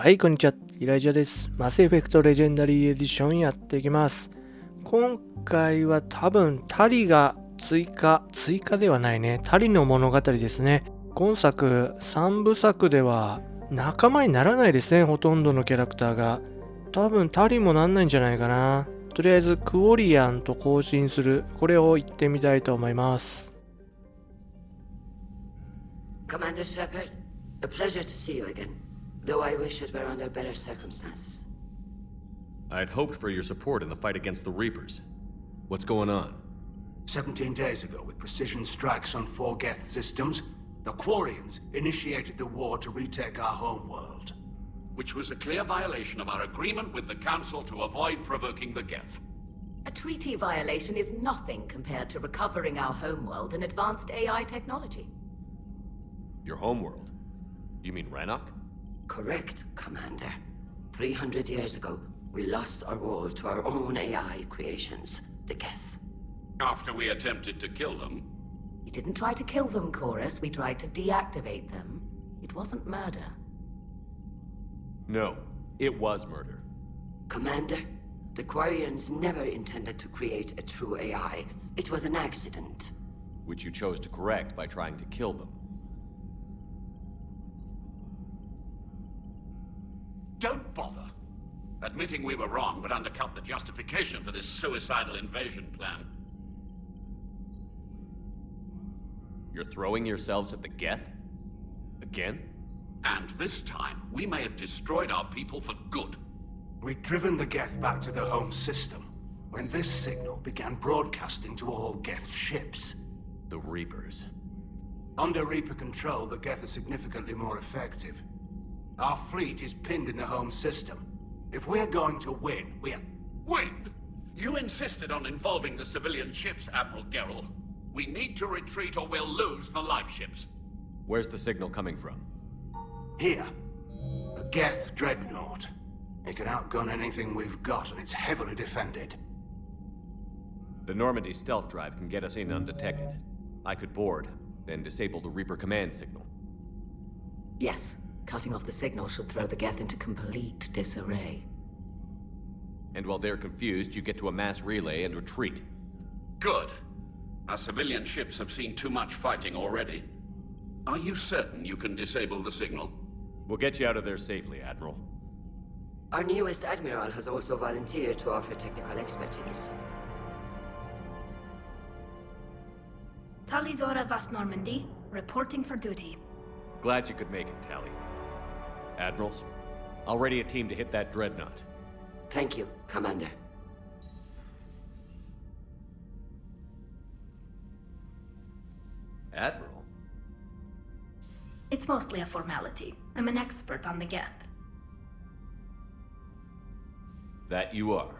はい、こんにちは。イライジャです。マスエフェクトレジェンダリーエディションやっていきます。今回は多分タリが追加ではないね。タリの物語ですね。今作3部作では仲間にならないですね。ほとんどのキャラクターが。多分タリもなんないんじゃないかな。とりあえずクオリアンと交信する。これを言ってみたいと思います。Commander Shepard, a pleasure to see you again.Though I wish it were under better circumstances. I'd hoped for your support in the fight against the Reapers. What's going on? 17 days ago, with precision strikes on 4 Geth systems, the Quarians initiated the war to retake our homeworld. Which was a clear violation of our agreement with the Council to avoid provoking the Geth. A treaty violation is nothing compared to recovering our homeworld and advanced AI technology. Your homeworld? You mean Rannoch?Correct, Commander. 300 years ago, we lost our world to our own AI creations, the Geth. After we attempted to kill them? We didn't try to kill them, Chorus. We tried to deactivate them. It wasn't murder. No, it was murder. Commander, the Quarians never intended to create a true AI. It was an accident. Which you chose to correct by trying to kill them.Don't bother. Admitting we were wrong would undercut the justification for this suicidal invasion plan. You're throwing yourselves at the Geth? Again? And this time, we may have destroyed our people for good. We'd driven the Geth back to the home system, when this signal began broadcasting to all Geth ships. The Reapers. Under Reaper control, the Geth are significantly more effective.Our fleet is pinned in the home system. If we're going to win, Win? You insisted on involving the civilian ships, Admiral Gerrel. We need to retreat or we'll lose the live ships. Where's the signal coming from? Here. A Geth dreadnought. It can outgun anything we've got, and it's heavily defended. The Normandy stealth drive can get us in undetected. I could board, then disable the Reaper command signal. Yes.Cutting off the signal should throw the Geth into complete disarray. And while they're confused, you get to a mass relay and retreat. Good. Our civilian ships have seen too much fighting already. Are you certain you can disable the signal? We'll get you out of there safely, Admiral. Our newest Admiral has also volunteered to offer technical expertise. Talizora Vast Normandy, reporting for duty.Glad you could make it, Tally. Admirals, I'll ready a team to hit that dreadnought. Thank you, Commander. Admiral? It's mostly a formality. I'm an expert on the Geth. That you are.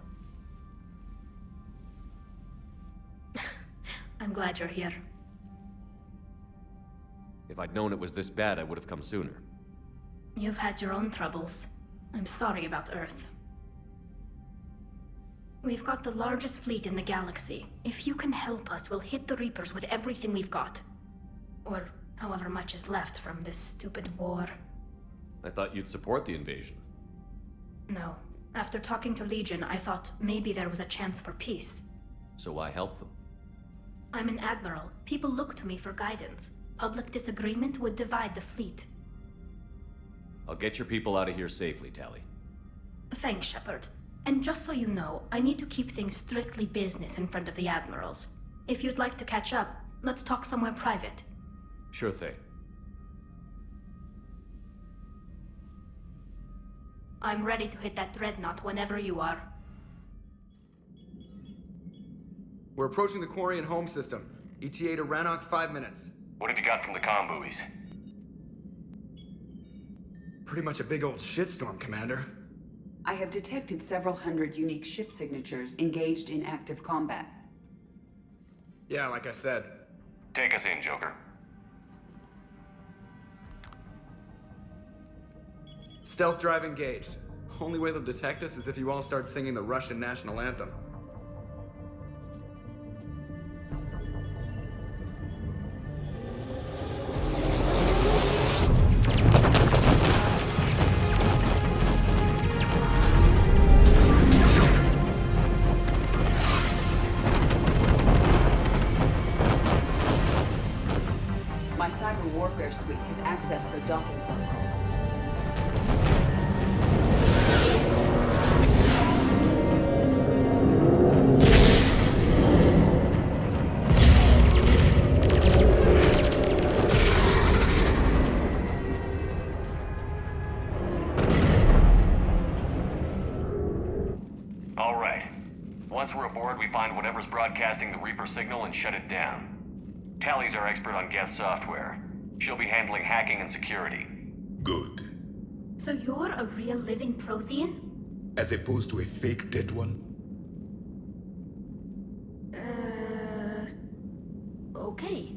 I'm glad you're here. If I'd known it was this bad, I would have come sooner. You've had your own troubles. I'm sorry about Earth. We've got the largest fleet in the galaxy. If you can help us, we'll hit the Reapers with everything we've got. Or however much is left from this stupid war. I thought you'd support the invasion. No. After talking to Legion, I thought maybe there was a chance for peace. So why help them? I'm an admiral. People look to me for guidance.Public disagreement would divide the fleet. I'll get your people out of here safely, Tally. Thanks, Shepard. And just so you know, I need to keep things strictly business in front of the admirals. If you'd like to catch up, let's talk somewhere private. Sure thing. I'm ready to hit that dreadnought whenever you are. We're approaching the Quarian home system. ETA to Rannoch 5 minutes.What have you got from the comm buoys? Pretty much a big old shitstorm, Commander. I have detected several hundred unique ship signatures engaged in active combat. Yeah, like I said. Take us in, Joker. Stealth drive engaged. Only way they'll detect us is if you all start singing the Russian national anthem. suite has accessed the docking protocols. All right. Once we're aboard, we find whatever's broadcasting the Reaper signal and shut it down. Tally's our expert on Geth software. She'll be handling hacking and security. Good. So you're a real living Prothean? As opposed to a fake dead one? Okay.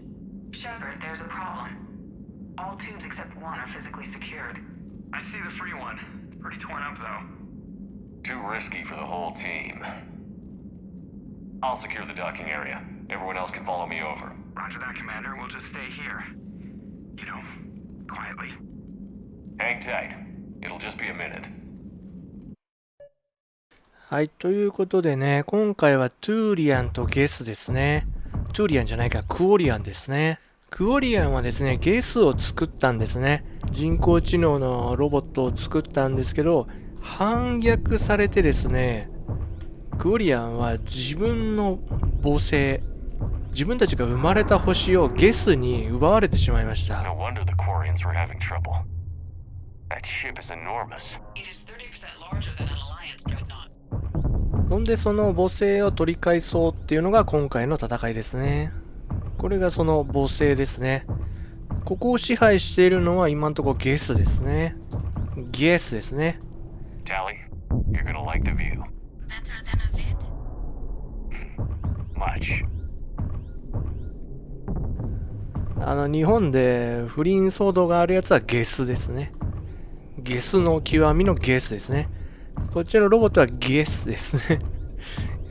Shepard, there's a problem. All tubes except one are physically secured. I see the free one. Pretty torn up, though. Too risky for the whole team. I'll secure the docking area. Everyone else can follow me over. Roger that, Commander. We'll just stay here. You know, quietly. Hang tight. It'll just be a minute. はい、ということでね、今回はトゥーリアンとゲスですね。トゥーリアンじゃないか、クオリアンですね。クオリアンはですね、ゲスを作ったんですね。人工知能のロボットを作ったんですけど、反逆されてですね、クオリアンは自分の母星、自分たちが生まれた星をゲスに奪われてしまいました。 No wonder the Quarians were having trouble. That ship is enormous. It is 30% larger than an Alliance dreadnought. ほんでその母星を取り返そうっていうのが今回の戦いですね。これがその母星ですね。ここを支配しているのは今のところゲスですね。ゲスですね。Tally, you're gonna like the view. Better than a vid? Much. 日本で不倫騒動があるやつはゲスですね。ゲスの極みのゲスですね。こっちのロボットはゲスですね。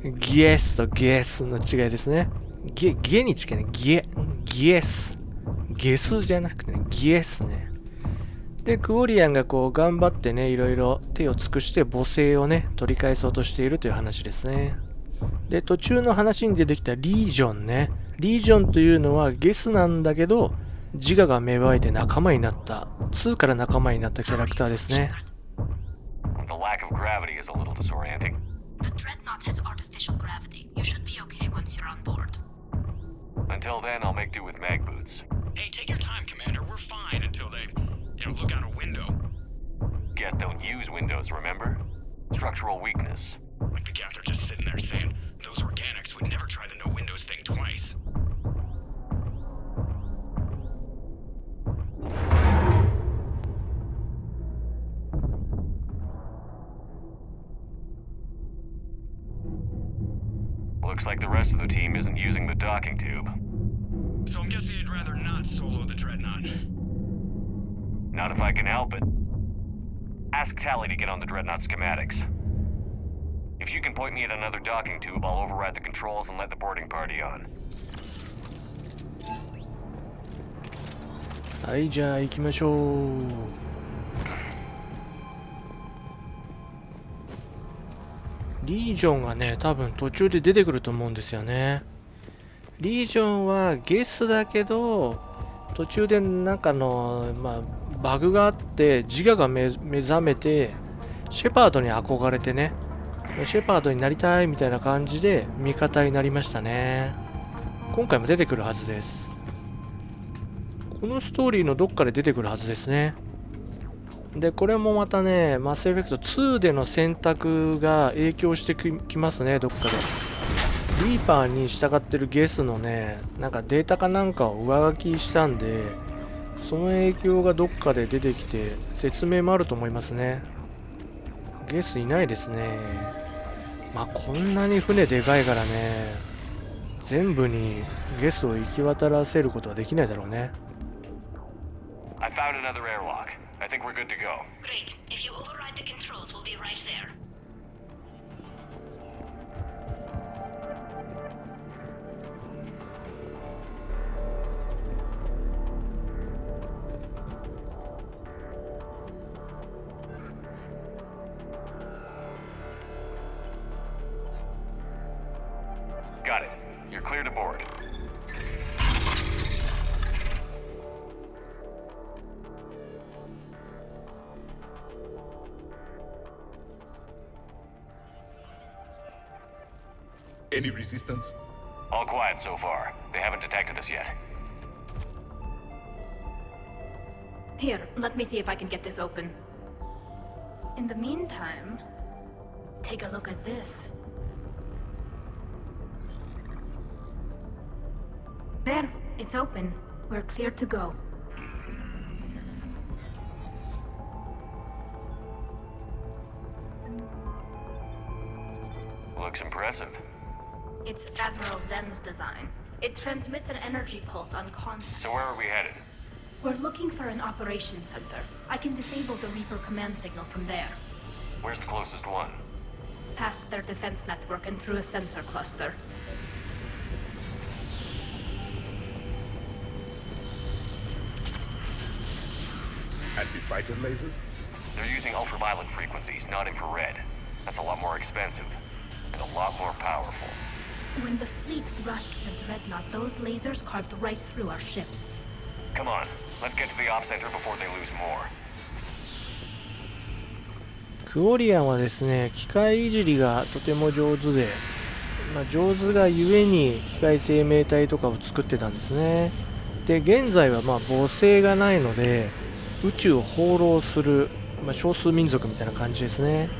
ゲスとゲスの違いですね。ゲに近いね。ゲス。ゲスじゃなくてね、ゲスね。で、クオリアンがこう頑張ってね、いろいろ手を尽くして母星をね、取り返そうとしているという話ですね。で、途中の話に出てきたリージョンね。リージョンというのはゲスなんだけど、自我が芽生えて仲間になった。2から仲間になったキャラクターですね。The lack of gravity is a little disorienting. The dreadnought has artificial gravity. You should be okay once you're on board. Until then, I'll make do with mag boots. Hey, take your time, Commander. We're fine until they, look out a window. Geth don't use windows, remember? Structural weakness. Like the Geth are just sitting there saying, those organics would never try the no windows thing twice. Looks like the rest of the team isn't using the docking tube. So I'm guessing you'd rather not solo the Dreadnought. Not if I can help it. Ask Tally to get on the Dreadnought schematics. If she can point me at another docking tube, I'll override the controls and let the boarding party on. はい、じゃあ行きましょう。リージョンがね、多分途中で出てくると思うんですよね。リージョンはゲスだけど、途中でなんかの、バグがあって自我が目覚めて、シェパードに憧れてね、シェパードになりたいみたいな感じで味方になりましたね。今回も出てくるはずです。このストーリーのどっかで出てくるはずですね。で、これもまたね、マスエフェクト2での選択が影響してきますね、どっかで。リーパーに従ってるゲスのね、なんかデータかなんかを上書きしたんで、その影響がどっかで出てきて、説明もあると思いますね。ゲスいないですね。こんなに船でかいからね、全部にゲスを行き渡らせることはできないだろうね。I found another airlock. I think we're good to go. Great. If you override the controls, we'll be right there. Got it. You're clear to board. Any resistance? All quiet so far. They haven't detected us yet. Here, let me see if I can get this open. In the meantime, take a look at this. There, it's open. We're clear to go. Looks impressive. It's Admiral Zen's design. It transmits an energy pulse on contact. So where are we headed? We're looking for an operations center. I can disable the Reaper command signal from there. Where's the closest one? Past their defense network and through a sensor cluster. Anti-fighter lasers? They're using ultraviolet frequencies, not infrared. That's a lot more expensive. And a lot more powerful. When the fleet rushed the Dreadnought, those lasers carved right through our ships. Come on, let's get to the op center before they lose more. クオリアンはですね、機械いじりがとても上手で、上手がゆえに機械生命体とかを作ってたんですね。で、現在は母性がないので、宇宙を放浪する、少数民族みたいな感じですね。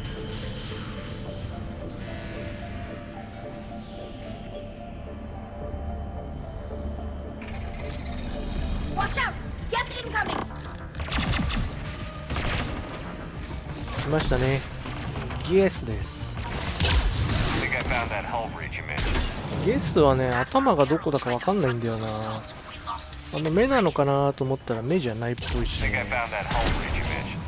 Watch out! Gas incoming! 来ましたね。ゲスです。Think I found that hull breach you mentioned. ゲスはね、頭がどこだかわかんないんだよな。目なのかなと思ったら目じゃないっぽいし、ね。Think I found that hull breach you mentioned.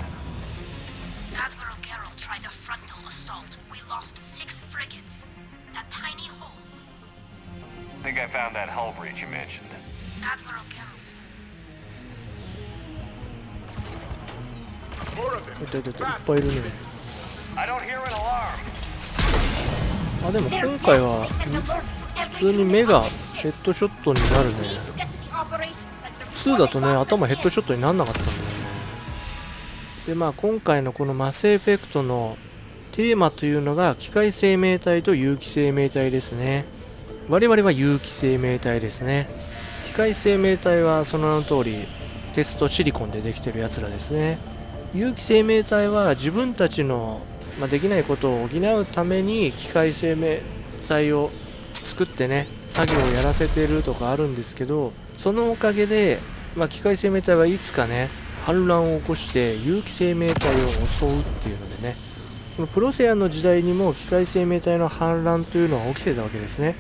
Admiral Geralt tried a frontal assault. We lost 6 frigates. That tiny hole. Think I found that hull breach you mentioned. Admiral Geralt. いっぱいいるね。I don't hear an alarm. でも今回は普通に目がヘッドショットになるね。2だとね、頭ヘッドショットにならなかったんだよね。で、今回のこのマスエフェクトのテーマというのが機械生命体と有機生命体ですね。我々は有機生命体ですね。機械生命体はその名の通りテストシリコンでできてるやつらですね。有機生命体は自分たちの、できないことを補うために機械生命体を作ってね、作業をやらせてるとかあるんですけど、そのおかげで、機械生命体はいつかね、反乱を起こして有機生命体を襲うっていうのでね、このプロセアの時代にも機械生命体の反乱というのは起きてたわけですね。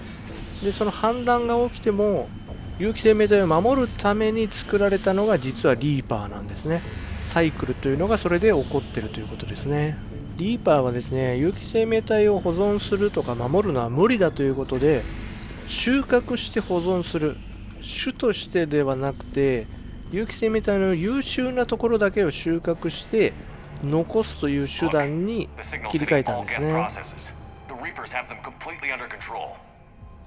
で、その反乱が起きても有機生命体を守るために作られたのが実はリーパーなんですね。サイクルというのがそれで起こってるということですね。リーパーはですね、有機生命体を保存するとか守るのは無理だということで、収穫して保存する、種としてではなくて有機生命体の優秀なところだけを収穫して残すという手段に切り替えたんですね。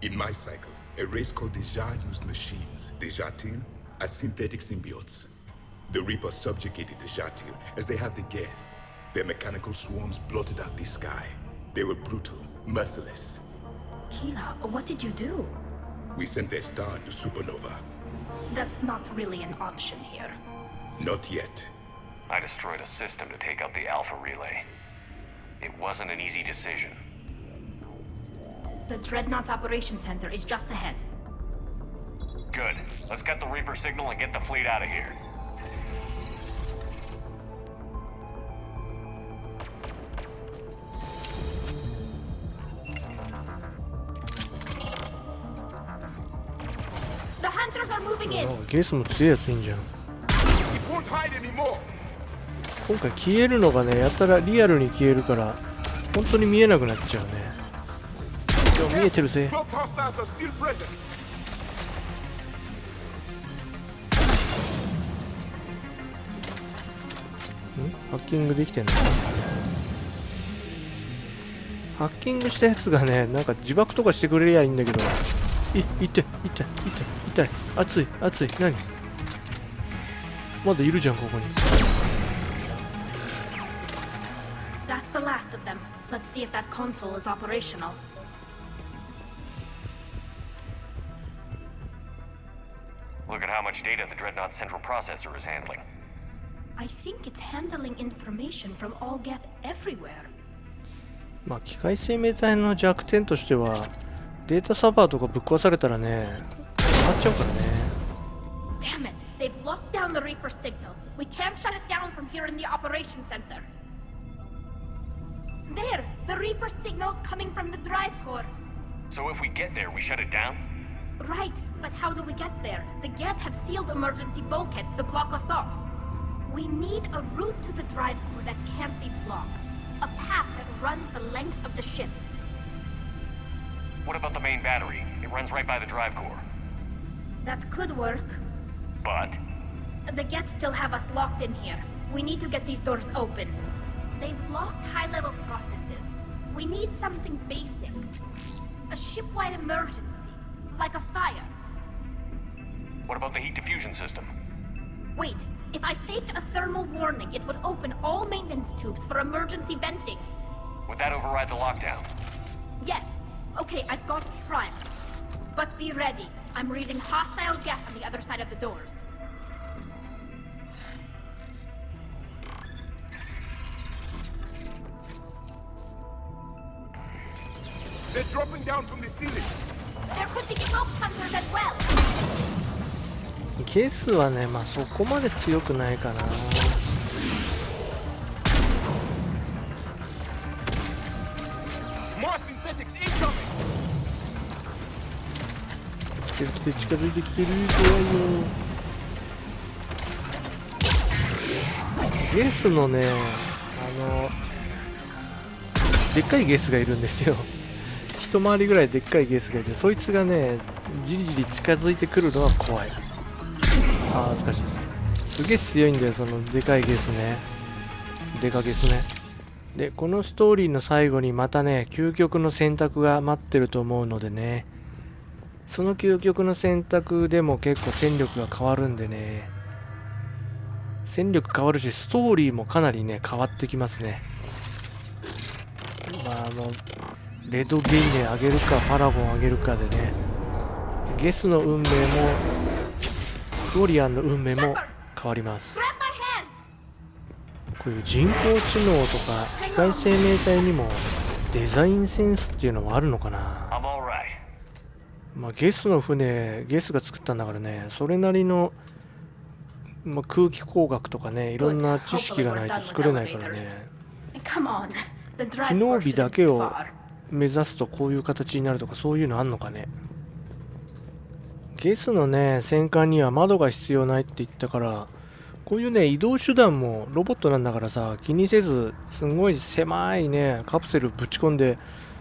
In my cycle, a race called Deja used machines. Deja team as synthetic symbiotes. The Reapers subjugated the Jatil as they had the Geth. Their mechanical swarms blotted out the sky. They were brutal, merciless. Kila, what did you do? We sent their star to supernova. That's not really an option here. Not yet. I destroyed a system to take out the Alpha Relay. It wasn't an easy decision. The Dreadnought's operation center is just ahead. Good. Let's get the Reaper signal and get the fleet out of here. The hunters are moving in. ゲスも強いやついいんじゃん。今回消えるのがね、やたらリアルに消えるから本当に見えなくなっちゃうね。今日見えてるぜ。ハッキングできてんの？ハッキングしたやつがね、なんか自爆とかしてくれりゃいいんだけど、痛い、熱い、何？まだいるじゃん、ここに。That's the last of them. Let's see if that console is operational. much data the Dreadnought's central processor is handling. I think it's handling information from all Geth everywhere. まあ機械生命体の弱点としてはデータサーバーとかぶっ壊されたらね止まっちゃうからね。 Damn it! They've locked down the Reaper signal. We can't shut it down from here in the operation center. There! The Reaper signal's coming from the drive core. So if we get there, we shut it down? Right, but how do we get there? The Geth have sealed emergency bulkheads to block us off. We need a route to the drive core that can't be blocked. A path that runs the length of the ship. What about the main battery? It runs right by the drive core. That could work. But? The Geth still have us locked in here. We need to get these doors open. They've locked high-level processes. We need something basic. A ship-wide emergency. Like a fire. What about the heat diffusion system? Wait, if I faked a thermal warning, it would open all maintenance tubes for emergency venting. Would that override the lockdown? Yes. Okay, I've got the primer. But be ready. I'm reading hostile Geth on the other side of the doors. They're dropping down from the ceiling. There could be smoke hunters as well. ケースはね、まあそこまで強くないかな。来てる来てる、近づいてきてる、怖いよ。ゲースのね、でっかいゲースがいるんですよ。一回りぐらいでっかいゲースがいて、そいつがねじりじり近づいてくるのは怖い。ああ難しいです。すげえ強いんだよそのでかいゲースね。でかゲースね。でこのストーリーの最後にまたね究極の選択が待ってると思うのでね、その究極の選択でも結構戦力が変わるんでね、戦力変わるしストーリーもかなりね変わってきますね。まあレッドゲイネ上げるかパラゴン上げるかでね、ゲスの運命もフォリアンの運命も変わります。こういう人工知能とか機械生命体にもデザインセンスっていうのはあるのかな。まあゲスの船ゲスが作ったんだからね、それなりの、まあ、空気工学とかねいろんな知識がないと作れないからね。機能美だけを目指すとこういう形になるとかそういうのあんのかね。ゲスのね戦艦には窓が必要ないって言ったから、こういうね移動手段もロボットなんだからさ気にせずすごい狭いねカプセルぶち込んで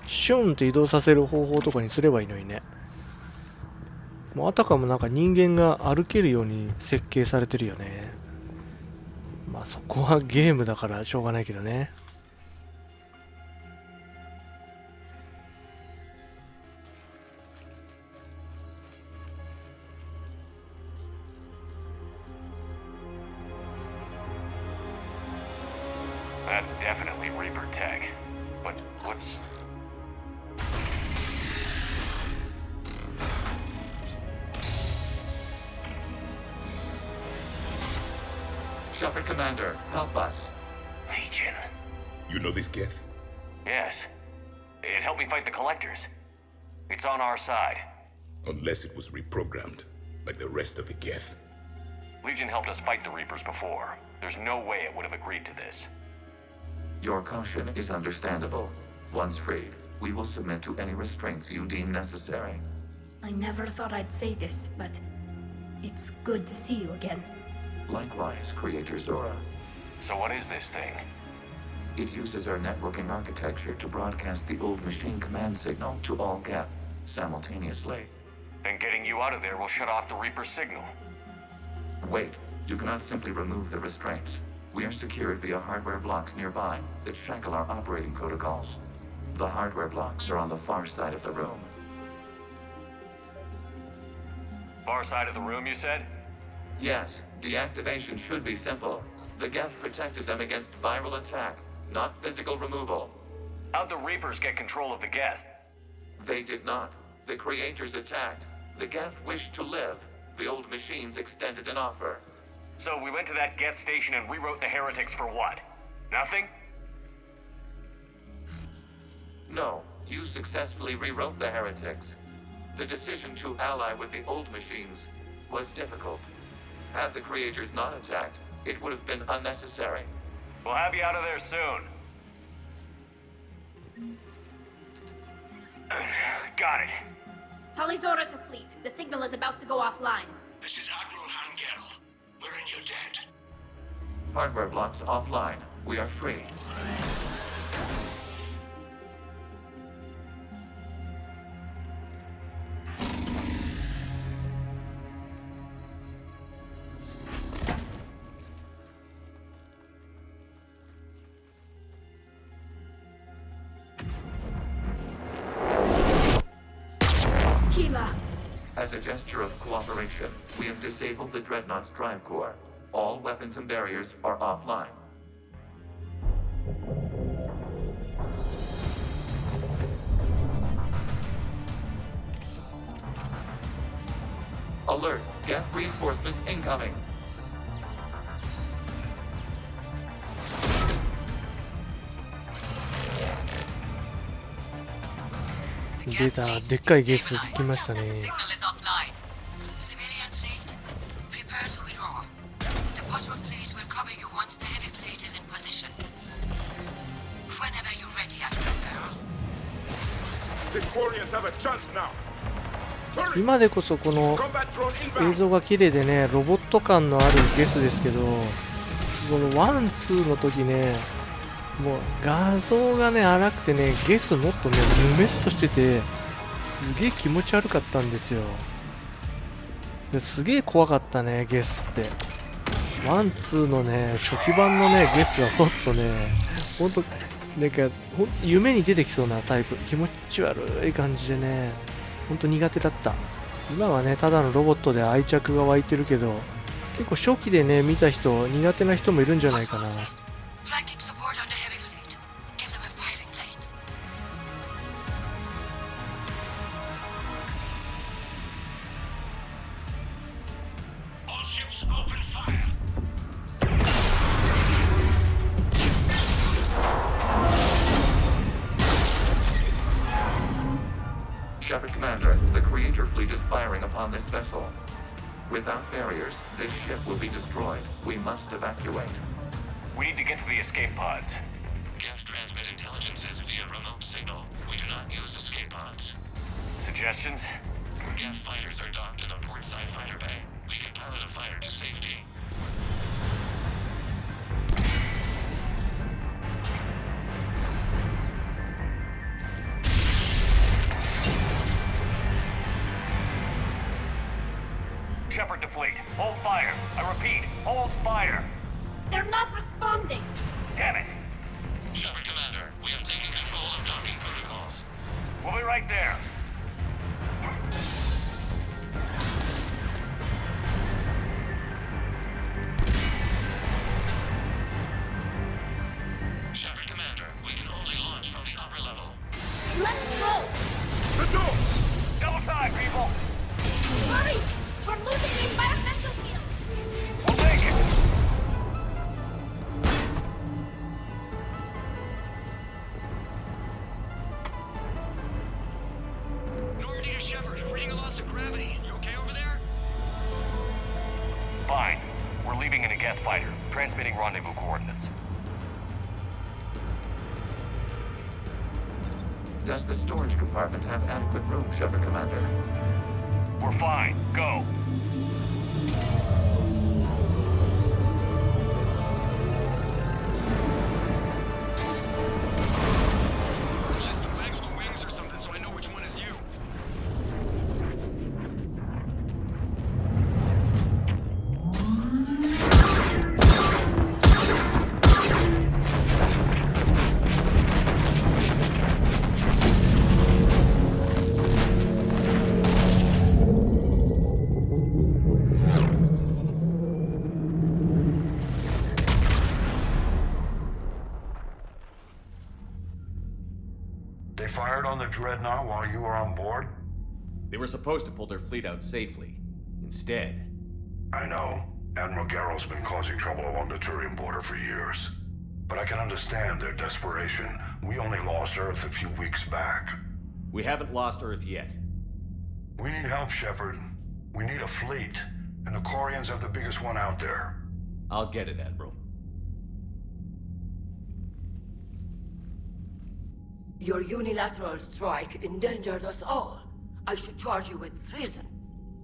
シュンって移動させる方法とかにすればいいのにね。もうあたかもなんか人間が歩けるように設計されてるよね。まあそこはゲームだからしょうがないけどね。That's definitely Reaper tech. But what's... Shepard Commander, help us. Legion. You know this Geth? Yes. It helped me fight the Collectors. It's on our side. Unless it was reprogrammed, like the rest of the Geth. Legion helped us fight the Reapers before. There's no way it would have agreed to this. Your caution is understandable. Once freed, we will submit to any restraints you deem necessary. I never thought I'd say this, but it's good to see you again. Likewise, Creator Zora. So what is this thing? It uses our networking architecture to broadcast the old machine command signal to all Geth simultaneously. Then getting you out of there will shut off the Reaper signal. Wait, you cannot simply remove the restraints. We are secured via hardware blocks nearby that shackle our operating protocols. The hardware blocks are on the far side of the room. Far side of the room, you said? Yes, deactivation should be simple. The Geth protected them against viral attack, not physical removal. How'd the Reapers get control of the Geth? They did not. The Creators attacked. The Geth wished to live. The old machines extended an offer. So we went to that Geth station and rewrote the heretics for what? Nothing? No, you successfully rewrote the heretics. The decision to ally with the old machines was difficult. Had the creators not attacked, it would have been unnecessary. We'll have you out of there soon. Got it. Tully's order to fleet. The signal is about to go offline. This is Admiral Hangel. We're in your debt. Hardware blocks offline. We are free. As a gesture of cooperation, we have disabled the Dreadnought's drive core. All weapons and barriers are offline. Alert! Geth reinforcements incoming!出た、でっかいゲス来ましたね。今でこそこの映像が綺麗でね、ロボット感のあるゲスですけど、このワンツーの時ね、もう画像がね荒くてね、ゲスもっとねぬめっとしててすげえ気持ち悪かったんですよ。ですげえ怖かったね、ゲスって。ワンツーのね初期版のねゲスはもっとね、ほんとなんか夢に出てきそうなタイプ、気持ち悪い感じでね、ほんと苦手だった。今はねただのロボットで愛着が湧いてるけど、結構初期でね見た人苦手な人もいるんじゃないかな。Shepard Commander, the Creator fleet is firing upon this vessel. Without barriers, this ship will be destroyed. We must evacuate. We need to get to the escape pods. Geth transmit intelligences via remote signal. We do not use escape pods. Suggestions? Geth fighters are docked in a portside fighter bay. We can pilot a fighter to safety. Shepard to fleet. Hold fire. I repeat, hold fire. They're not responding. Damn it. Shepard Commander, we have taken control of docking protocols. We'll be right there. Shepard Commander, we can only launch from the upper level. Let's go! Let's go! Double time, people! Hurry! We're losing the environmental field! We'll take it! Normandy to Shepard, reading a loss of gravity. You okay over there? Fine. We're leaving in a Geth fighter, transmitting rendezvous coordinates. Does the storage compartment have adequate room, Shepard Commander? We're fine. Go. Just waggle the wings or something so I know which one is you. They fired on the Dreadnought while you were on board? They were supposed to pull their fleet out safely. Instead... I know. Admiral Garrow's been causing trouble along the Turian border for years. But I can understand their desperation. We only lost Earth a few weeks back. We haven't lost Earth yet. We need help, Shepard. We need a fleet. And the Quarians have the biggest one out there. I'll get it, Admiral. Your unilateral strike endangered us all. I should charge you with treason.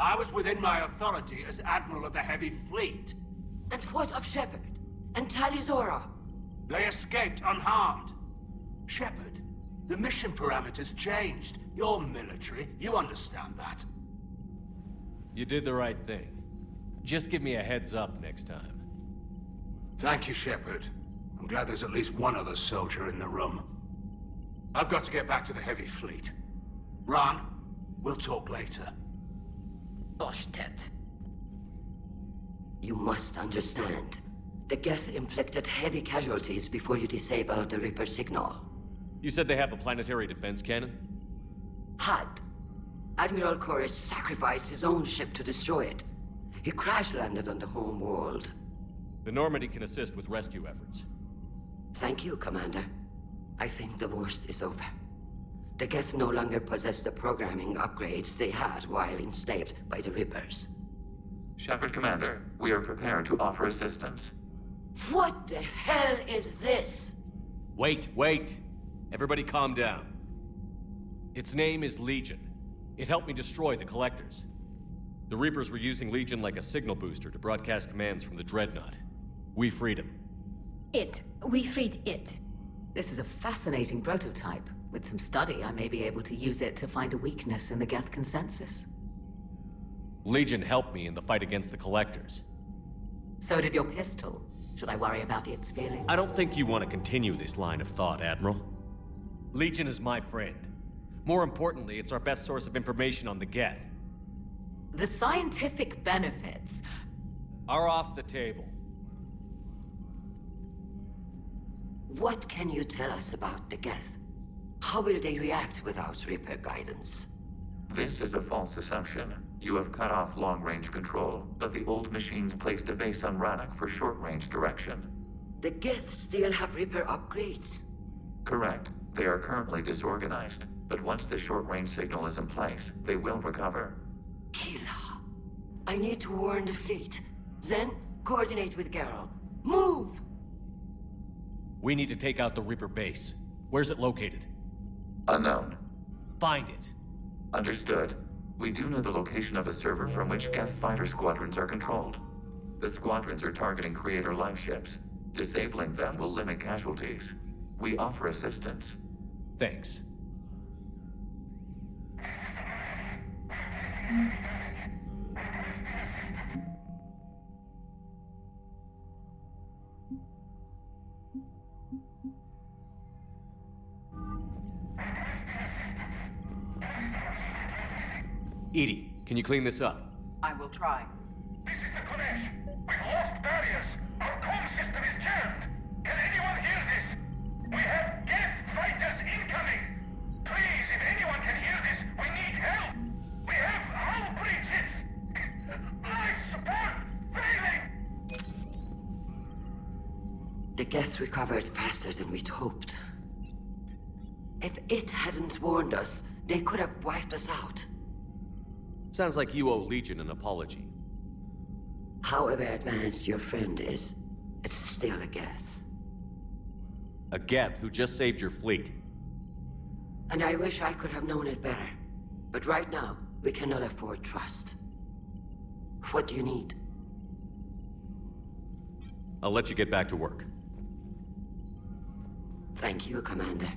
I was within my authority as Admiral of the Heavy Fleet. And what of Shepard? And Talizora? They escaped unharmed. Shepard, the mission parameters changed. You're military, you understand that. You did the right thing. Just give me a heads up next time. Thank you, Shepard. I'm glad there's at least one other soldier in the room. I've got to get back to the Heavy Fleet. Ron, we'll talk later. Oshtet. You must understand. The Geth inflicted heavy casualties before you disabled the Reaper signal. You said they have a planetary defense cannon? Had. Admiral Koresh sacrificed his own ship to destroy it. He crash-landed on the home world. The Normandy can assist with rescue efforts. Thank you, Commander. I think the worst is over. The Geth no longer possess the programming upgrades they had while enslaved by the Reapers. Shepard, Commander, we are prepared to offer assistance. What the hell is this? Wait. Everybody calm down. Its name is Legion. It helped me destroy the Collectors. The Reapers were using Legion like a signal booster to broadcast commands from the Dreadnought. We freed him. We freed it. This is a fascinating prototype. With some study, I may be able to use it to find a weakness in the Geth consensus. Legion helped me in the fight against the Collectors. So did your pistol. Should I worry about its feelings? I don't think you want to continue this line of thought, Admiral. Legion is my friend. More importantly, it's our best source of information on the Geth. The scientific benefits are off the table. What can you tell us about the Geth? How will they react without Reaper guidance? This is a false assumption. You have cut off long-range control, but the old machines placed a base on Rannoch for short-range direction. The Geth still have Reaper upgrades? Correct. They are currently disorganized, but once the short-range signal is in place, they will recover. Kila, I need to warn the fleet. Then, coordinate with Garrow. Move! We need to take out the Reaper base. Where's it located? Unknown. Find it. Understood. We do know the location of a server from which Geth fighter squadrons are controlled. The squadrons are targeting Creator life ships. Disabling them will limit casualties. We offer assistance. Thanks. Edie, can you clean this up? I will try. This is the Kodesh. We've lost barriers. Our comm system is jammed. Can anyone hear this? We have Geth fighters incoming. Please, if anyone can hear this, we need help. We have hull breaches. Life support failing. The Geth recovered faster than we'd hoped. If it hadn't warned us, they could have wiped us out. Sounds like you owe Legion an apology. However advanced your friend is, it's still a Geth. A Geth who just saved your fleet. And I wish I could have known it better. But right now, we cannot afford trust. What do you need? I'll let you get back to work. Thank you, Commander.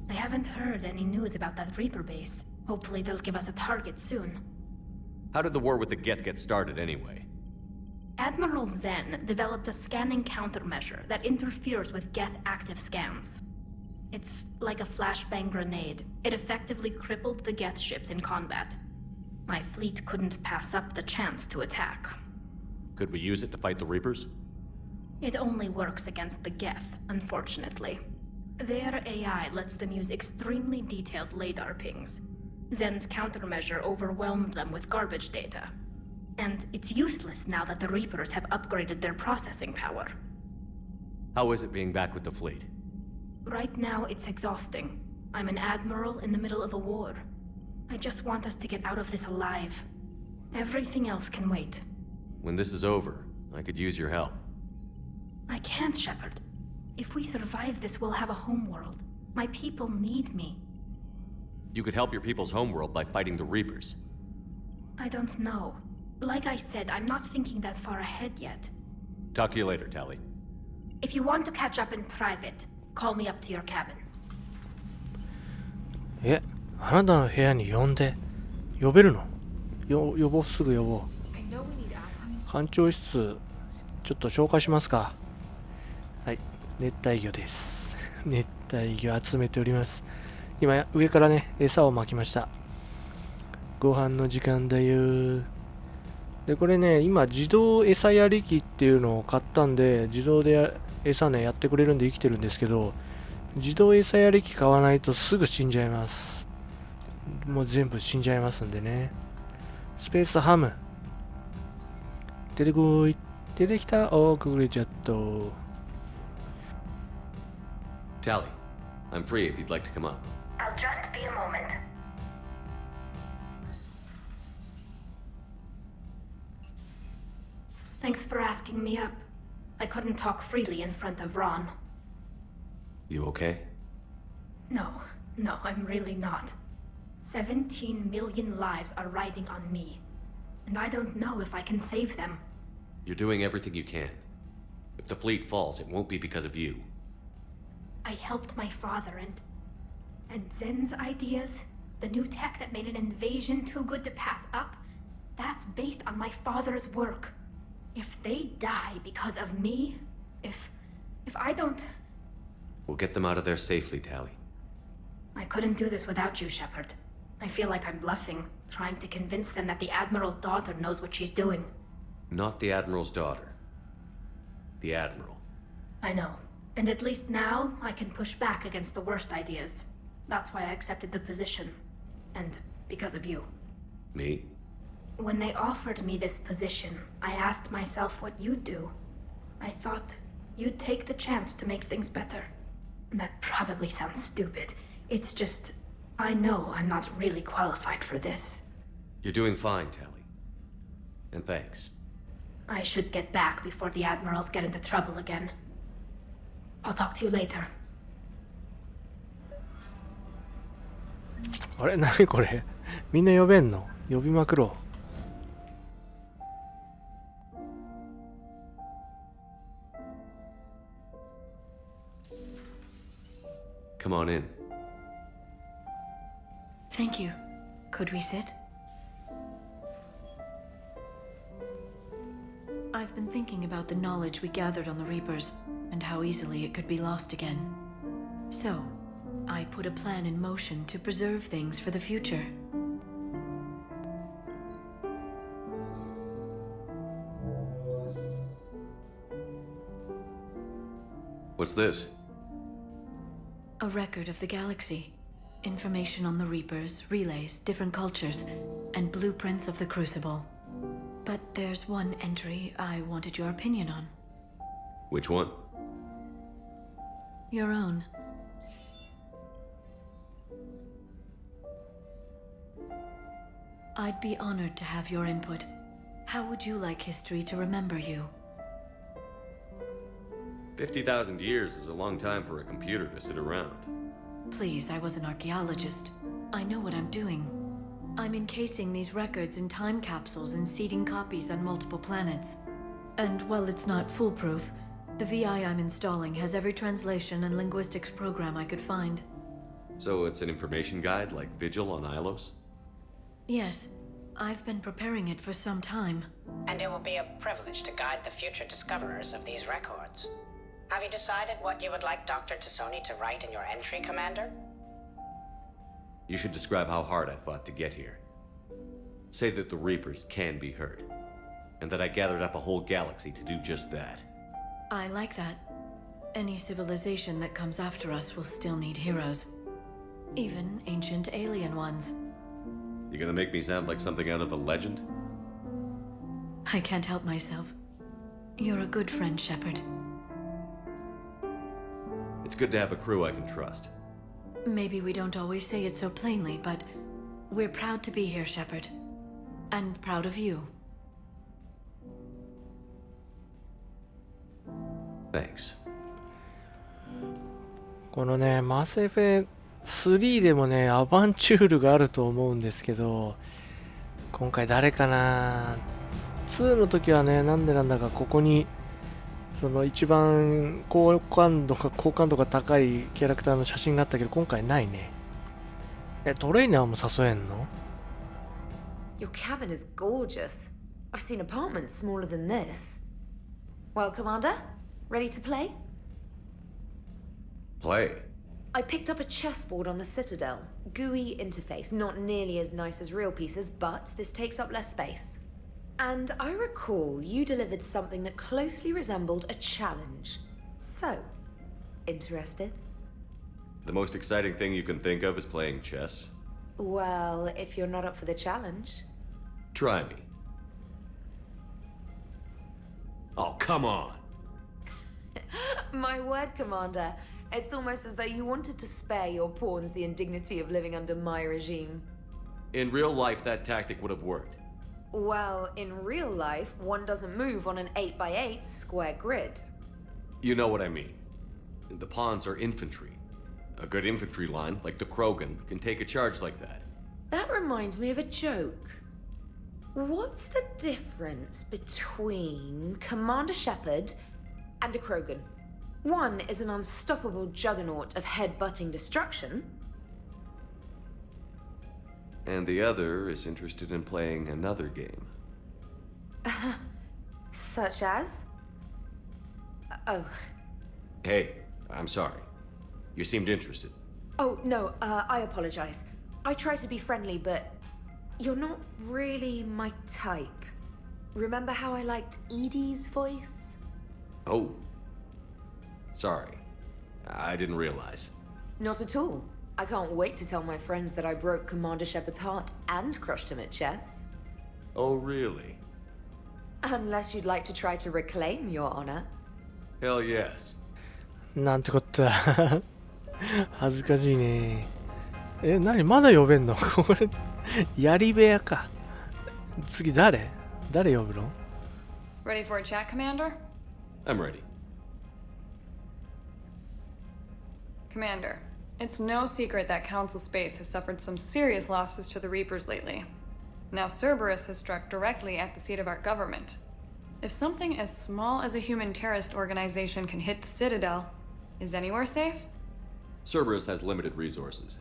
I haven't heard any news about that Reaper base. Hopefully they'll give us a target soon. How did the war with the Geth get started anyway? Admiral Zen developed a scanning countermeasure that interferes with Geth active scans. It's like a flashbang grenade. It effectively crippled the Geth ships in combat. My fleet couldn't pass up the chance to attack. Could we use it to fight the Reapers? It only works against the Geth, unfortunately. Their AI lets them use extremely detailed LADAR pings. Zen's countermeasure overwhelmed them with garbage data. And it's useless now that the Reapers have upgraded their processing power. How is it being back with the fleet? Right now, it's exhausting. I'm an admiral in the middle of a war. I just want us to get out of this alive. Everything else can wait. When this is over, I could use your help. I can't, Shepard. If we survive this, we'll have a homeworld. My people need me. You could help your people's homeworld by fighting the Reapers. I don't know. Like I said, I'm not thinking that far ahead yet. Talk to you later, Tally. If you want to catch up in private, call me up to your cabin. あなたの部屋に呼べるの？呼ぼう、すぐ呼ぼう。艦長室、ちょっと紹介しますか。はい、熱帯魚です。熱帯魚集めております。今、上からね、餌をまきました。ご飯の時間だよ。で、これね、今、自動餌やり機っていうのを買ったんで、自動で餌ね、やってくれるんで生きてるんですけど、自動餌やり機買わないとすぐ死んじゃいます。もう全部死んじゃいますんでね。スペースハム。出てこい。出てきた。くぐれちゃった。Tally, I'm free if you'd like to come up. I'll just be a moment. Thanks for asking me up. I couldn't talk freely in front of Ron. You okay? No, I'm really not. 17 million lives are riding on me, and I don't know if I can save them. You're doing everything you can. If the fleet falls, it won't be because of you. I helped my father and Zen's ideas, the new tech that made an invasion too good to pass up, that's based on my father's work. If they die because of me, if I don't... We'll get them out of there safely, Tally. I couldn't do this without you, Shepard. I feel like I'm bluffing, trying to convince them that the Admiral's daughter knows what she's doing. Not the Admiral's daughter. The Admiral. I know. And at least now, I can push back against the worst ideas. That's why I accepted the position. And because of you. Me? When they offered me this position, I asked myself what you'd do. I thought you'd take the chance to make things better. That probably sounds stupid. It's just, I know I'm not really qualified for this. You're doing fine, Tally. And thanks. I should get back before the Admirals get into trouble again. I'll talk to you later. あれ、何これ？みんな呼べんの？呼びまくろう。Come on in. Thank you. Could we sit? I've been thinking about the knowledge we gathered on the Reapers, and how easily it could be lost again. So, I put a plan in motion to preserve things for the future. What's this? A record of the galaxy. Information on the Reapers, relays, different cultures, and blueprints of the Crucible. But there's one entry I wanted your opinion on. Which one? Your own. I'd be honored to have your input. How would you like history to remember you? 50,000 years is a long time for a computer to sit around. Please, I was an archaeologist. I know what I'm doing. I'm encasing these records in time capsules and seeding copies on multiple planets. And while it's not foolproof, the VI I'm installing has every translation and linguistics program I could find. So it's an information guide like Vigil on Ilos? Yes. I've been preparing it for some time. And it will be a privilege to guide the future discoverers of these records. Have you decided what you would like Dr. Tassoni to write in your entry, Commander? You should describe how hard I fought to get here. Say that the Reapers can be hurt, and that I gathered up a whole galaxy to do just that. I like that. Any civilization that comes after us will still need heroes. Even ancient alien ones. You gonna make me sound like something out of a legend? I can't help myself. You're a good friend, Shepard. It's good to have a crew I can trust. Maybe we don't always say it so plainly, but we're proud to be here, Shepard. And proud of you. Thanks. このね、マスエフェ3でもね、アバンチュールがあると思うんですけど、今回誰かな。2の時はね、なんでなんだかここにその一番好感度が高いキャラクターの写真があったけど、今回ないね。トレーナーも誘えんの？ Your cabin is gorgeous. I've seen apartments smaller than this. Well, Commander, ready to play? Play? I picked up a chessboard on the Citadel. GUI interface, not nearly as nice as real pieces, but this takes up less space. And I recall you delivered something that closely resembled a challenge. So, interested? The most exciting thing you can think of is playing chess? Well, if you're not up for the challenge. Try me. Oh, come on! My word, Commander. It's almost as though you wanted to spare your pawns the indignity of living under my regime. In real life, that tactic would have worked. Well, in real life, one doesn't move on an 8x8 square grid. You know what I mean. The pawns are infantry. A good infantry line, like the Krogan, can take a charge like that. That reminds me of a joke. What's the difference between Commander Shepard and a Krogan? One is an unstoppable juggernaut of head-butting destruction. And the other is interested in playing another game. Such as? Oh. Hey, I'm sorry. You seemed interested. Oh, no, I apologize. I try to be friendly, but you're not really my type. Remember how I liked Edie's voice? Oh. Sorry. I didn't realize. Not at all. I can't wait to tell my friends that I broke Commander Shepard's heart and crushed him at chess. Oh, really? Unless you'd like to try to reclaim your honor. Hell yes. なんてこった恥ずかしいね。何まだ呼べんのこれ、やり部屋か。次誰呼ぶの？ Ready for a chat, Commander? I'm ready. Commander, it's no secret that Council Space has suffered some serious losses to the Reapers lately. Now Cerberus has struck directly at the seat of our government. If something as small as a human terrorist organization can hit the Citadel, is anywhere safe? Cerberus has limited resources.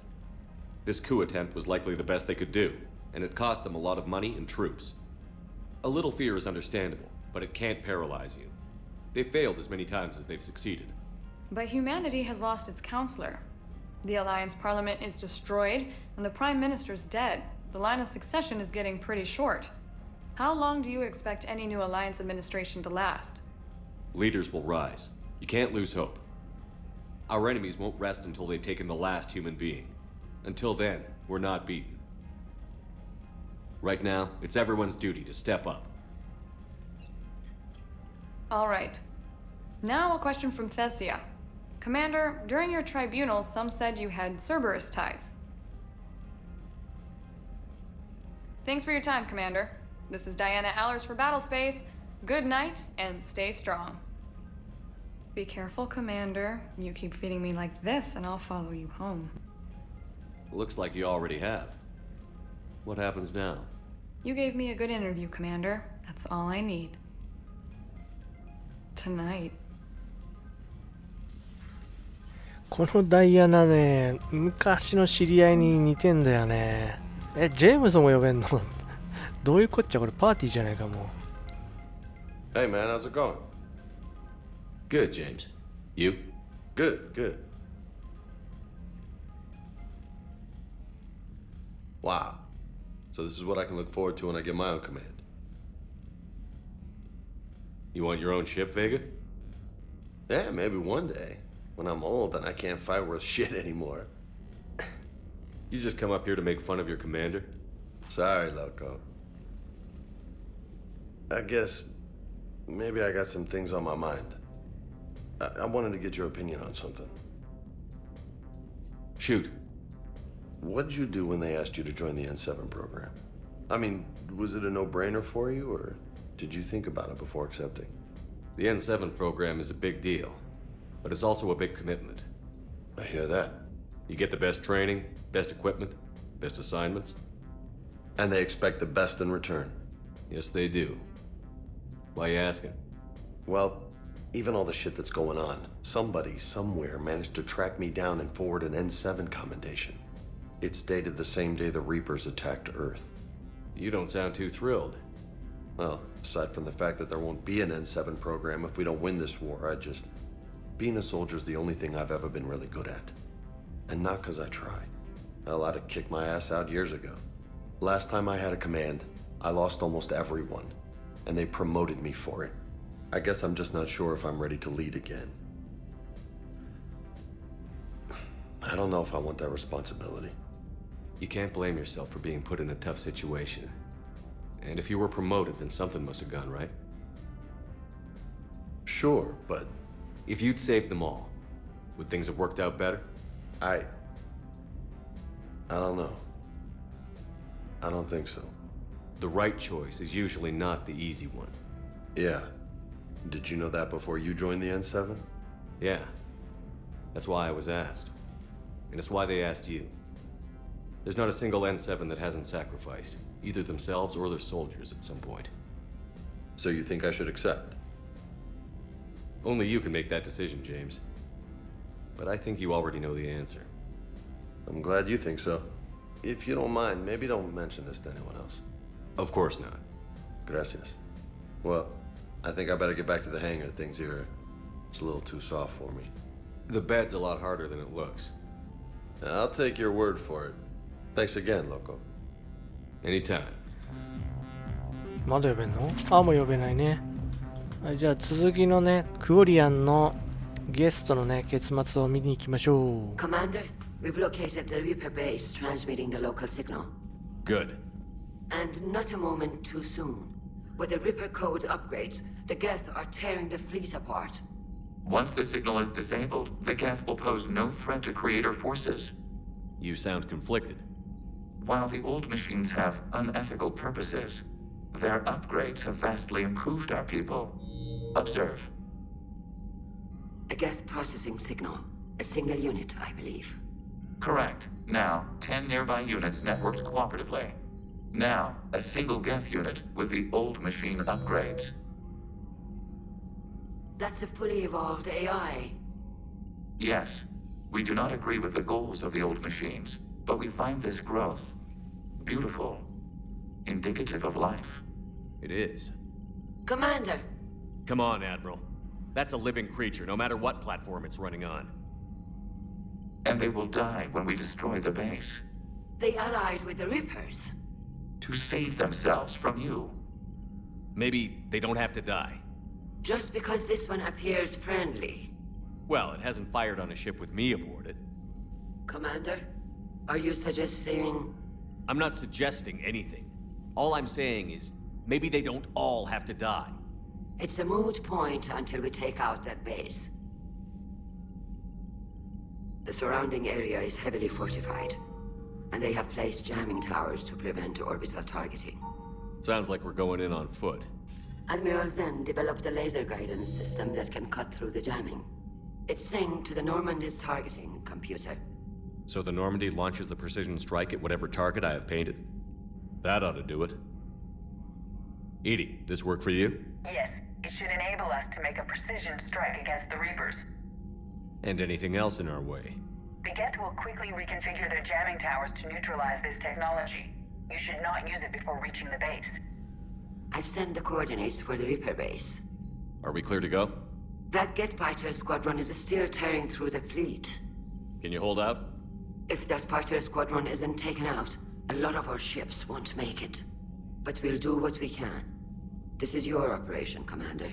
This coup attempt was likely the best they could do, and it cost them a lot of money and troops. A little fear is understandable, but it can't paralyze you. They've failed as many times as they've succeeded. But humanity has lost its counselor. The Alliance Parliament is destroyed, and the Prime Minister's dead. The line of succession is getting pretty short. How long do you expect any new Alliance administration to last? Leaders will rise. You can't lose hope. Our enemies won't rest until they've taken the last human being. Until then, we're not beaten. Right now, it's everyone's duty to step up. All right. Now a question from Thesia. Commander, during your tribunal, some said you had Cerberus ties. Thanks for your time, Commander. This is Diana Allers for Battlespace. Good night, and stay strong. Be careful, Commander. You keep feeding me like this, and I'll follow you home. Looks like you already have. What happens now? You gave me a good interview, Commander. That's all I need. Tonight. このダイアナね、昔の知り合いに似てんだよね。ジェームズも呼べんのどういうこっちゃこれパーティーじゃないかもう。Hey man, how's it going? Good, James. You? Good, good. Wow. So this is what I can look forward to when I get my own command. You want your own ship, Vega? Yeah, maybe one day. When I'm old and I can't fight worth shit anymore. You just come up here to make fun of your commander? Sorry, Loco. I guess maybe I got some things on my mind. I wanted to get your opinion on something. Shoot. What did you do when they asked you to join the N7 program? I mean, was it a no-brainer for you, or did you think about it before accepting? The N7 program is a big deal, but it's also a big commitment. I hear that. You get the best training, best equipment, best assignments. And they expect the best in return. Yes, they do. Why are you asking? Well, even all the shit that's going on, somebody somewhere managed to track me down and forward an N7 commendation. It's dated the same day the Reapers attacked Earth. You don't sound too thrilled. Well, aside from the fact that there won't be an N7 program if we don't win this war, being a soldier's the only thing I've ever been really good at. And not because I try. Hell, I'd have kicked my ass out years ago. Last time I had a command, I lost almost everyone, and they promoted me for it. I guess I'm just not sure if I'm ready to lead again. I don't know if I want that responsibility. You can't blame yourself for being put in a tough situation. And if you were promoted, then something must have gone right. Sure, but... If you'd saved them all, would things have worked out better? I don't know. I don't think so. The right choice is usually not the easy one. Yeah. Did you know that before you joined the N7? Yeah. That's why I was asked. And it's why they asked you. There's not a single N7 that hasn't sacrificed, either themselves or their soldiers at some point. So you think I should accept? Only you can make that decision, James. But I think you already know the answer. I'm glad you think so. If you don't mind, maybe don't mention this to anyone else. Of course not. Gracias. Well, I think I better get back to the hangar. Things here, it's a little too soft for me. The bed's a lot harder than it looks. I'll take your word for it. Thanks again, Loco. Anytime. まだ呼べんの？あ、もう呼べないね。はい、じゃあ続きのね、クオリアンのゲストのね、結末を見に行きましょう。Commander, we've located the Reaper base transmitting the local signal. Good. And not a moment too soon. With the Reaper code upgrades, the Geth are tearing the fleet apart. Once the signal is disabled, the Geth will pose no threat to Creator forces. You sound conflicted. While the old machines have unethical purposes, their upgrades have vastly improved our people. Observe. A Geth processing signal. A single unit, I believe. Correct. Now, 10 nearby units networked cooperatively. Now, a single Geth unit with the old machine upgrades. That's a fully evolved AI. Yes, we do not agree with the goals of the old machines, but we find this growth beautiful, indicative of life. It is. Commander! Come on, Admiral. That's a living creature, no matter what platform it's running on. And they will die when we destroy the base. They allied with the Reapers. To save themselves from you. Maybe they don't have to die. Just because this one appears friendly. Well, it hasn't fired on a ship with me aboard it. Commander, are you suggesting... I'm not suggesting anything. All I'm saying is, maybe they don't all have to die. It's a moot point until we take out that base. The surrounding area is heavily fortified, and they have placed jamming towers to prevent orbital targeting. Sounds like we're going in on foot. Admiral Zen developed a laser guidance system that can cut through the jamming. It's synced to the Normandy's targeting computer. So the Normandy launches the precision strike at whatever target I have painted? That ought to do it. Edie, this work for you? Yes, it should enable us to make a precision strike against the Reapers. And anything else in our way? The Geth will quickly reconfigure their jamming towers to neutralize this technology. You should not use it before reaching the base. I've sent the coordinates for the Reaper base. Are we clear to go? That Geth fighter squadron is still tearing through the fleet. Can you hold out? If that fighter squadron isn't taken out, a lot of our ships won't make it. But we'll do what we can. This is your operation, Commander.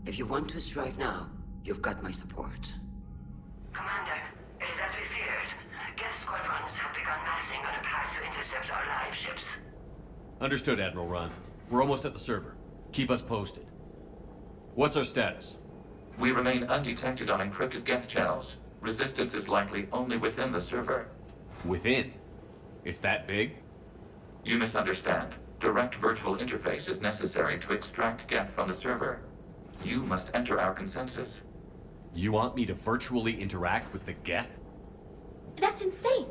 If you want to strike now, You've got my support. Commander, it is as we feared. Geth squadrons have begun massing on a path to intercept our live ships. Understood, Admiral Ron. We're almost at the server. Keep us posted. What's our status? We remain undetected on encrypted Geth channels. Resistance is likely only within the server. Within? It's that big? You misunderstand. Direct virtual interface is necessary to extract Geth from the server. You must enter our consensus. You want me to virtually interact with the Geth? That's insane!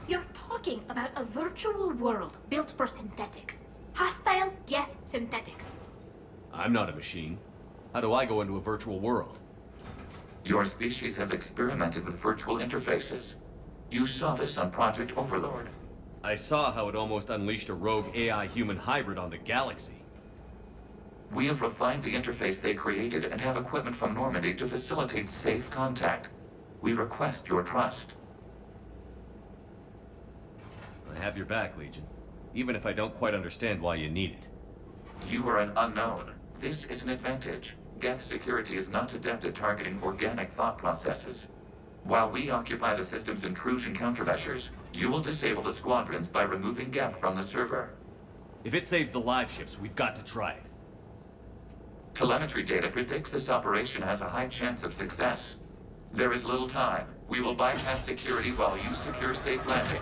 You're talking about a virtual world built for synthetics. Hostile Geth synthetics. I'm not a machine. How do I go into a virtual world? Your species has experimented with virtual interfaces. You saw this on Project Overlord. I saw how it almost unleashed a rogue AI-human hybrid on the galaxy. We have refined the interface they created and have equipment from Normandy to facilitate safe contact. We request your trust. I have your back, Legion. Even if I don't quite understand why you need it. You are an unknown. This is an advantage. Geth security is not adept at targeting organic thought processes. While we occupy the system's intrusion countermeasures, you will disable the squadrons by removing Geth from the server. If it saves the live ships, we've got to try it. Telemetry data predicts this operation has a high chance of success. There is little time. We will bypass security while you secure safe landing.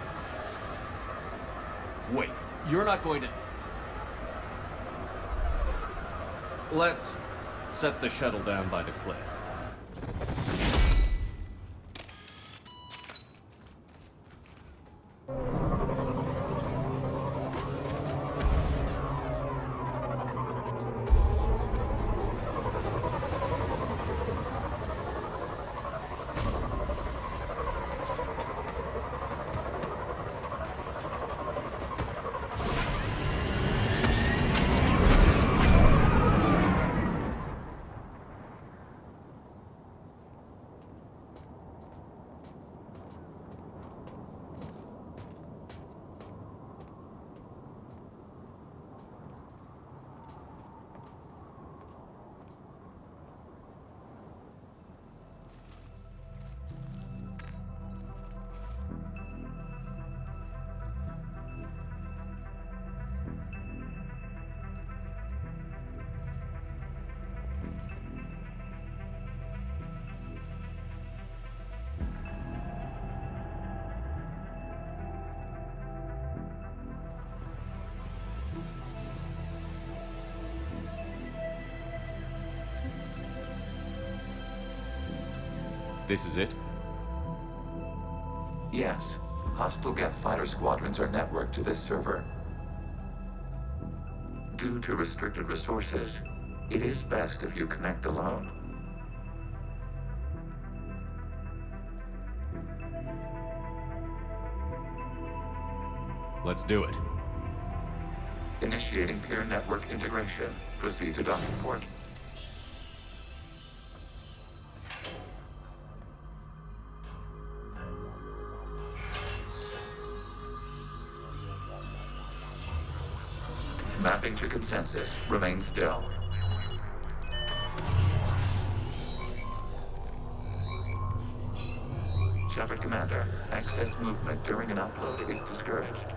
Wait, you're not going to... Let's set the shuttle down by the cliff. This is it? Yes. Hostile Geth fighter squadrons are networked to this server. Due to restricted resources, it is best if you connect alone. Let's do it. Initiating peer network integration. Proceed to docking port. Mapping to consensus. Remain still. Shepard Commander, access movement during an upload is discouraged.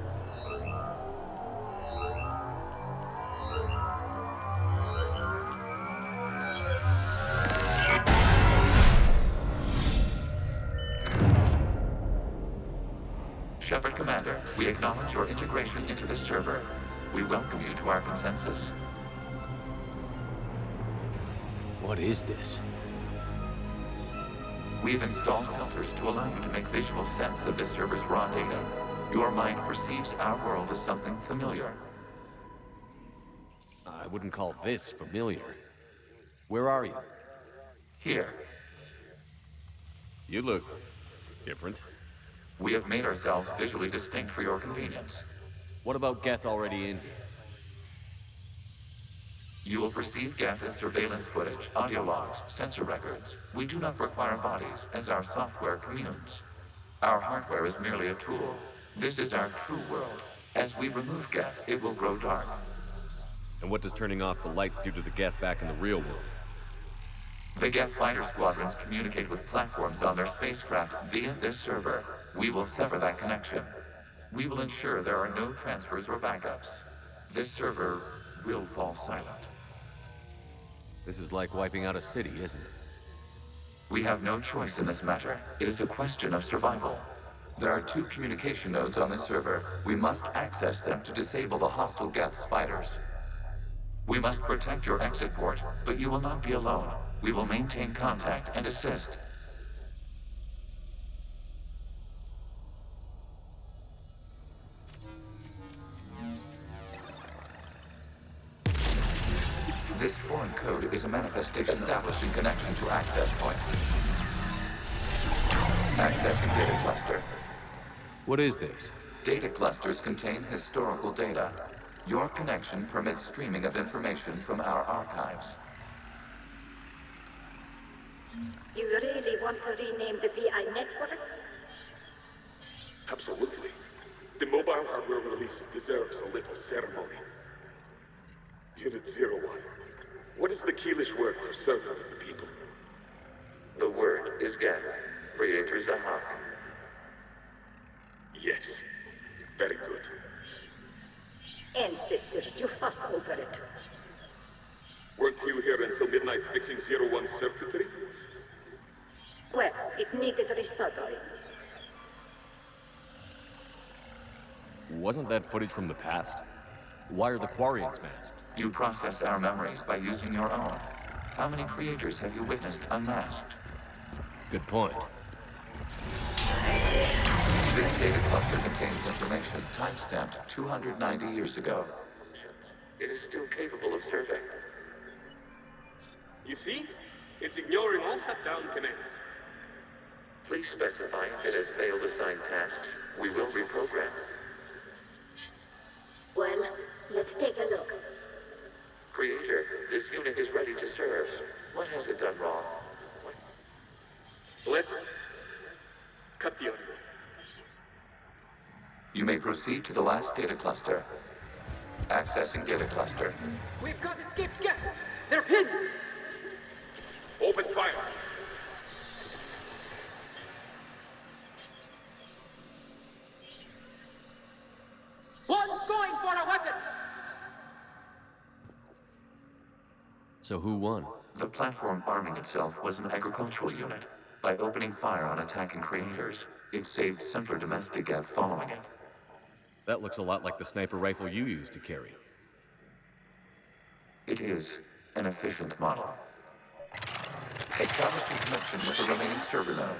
Shepard Commander, we acknowledge your integration into the server. We welcome you to our consensus. What is this? We've installed filters to allow you to make visual sense of this server's raw data. Your mind perceives our world as something familiar. I wouldn't call this familiar. Where are you? Here. You look different. We have made ourselves visually distinct for your convenience. What about Geth already in here? You will perceive Geth as surveillance footage, audio logs, sensor records. We do not require bodies, as our software communes. Our hardware is merely a tool. This is our true world. As we remove Geth, it will grow dark. And what does turning off the lights do to the Geth back in the real world? The Geth fighter squadrons communicate with platforms on their spacecraft via this server. We will sever that connection. We will ensure there are no transfers or backups. This server will fall silent. This is like wiping out a city, isn't it? We have no choice in this matter. It is a question of survival. There are 2 communication nodes on this server. We must access them to disable the hostile Geth's fighters. We must protect your exit port, but you will not be alone. We will maintain contact and assist. This foreign code is a manifestation establishing connection to access point. Accessing data cluster. What is this? Data clusters contain historical data. Your connection permits streaming of information from our archives. You really want to rename the VI networks? Absolutely. The mobile hardware release deserves a little ceremony. Unit 01. What is the Keelish word for servant of the people? The word is Geth. Creator Zahak. Yes. Very good. Ancestors, you fuss over it. Weren't you here until midnight fixing 01's circuitry? Well, it needed resoldering. Wasn't that footage from the past? Why are the Quarians masked? You process our memories by using your own. How many creators have you witnessed unmasked? Good point. This data cluster contains information time-stamped 290 years ago. It is still capable of serving. You see? It's ignoring all shutdown connects. Please specify if it has failed assigned tasks. We will reprogram. Well, let's take a look. Creator, this unit is ready to serve. What has it done wrong? Let's cut the audio. You may proceed to the last data cluster. Accessing data cluster. We've got escaped Geth! They're pinned! Open fire! One's going for a weapon! So who won? The platform arming itself was an agricultural unit. By opening fire on attacking creators, it saved simpler domestic Geth following it. That looks a lot like the sniper rifle you used to carry. It is an efficient model. Establishing connection with the remaining server node.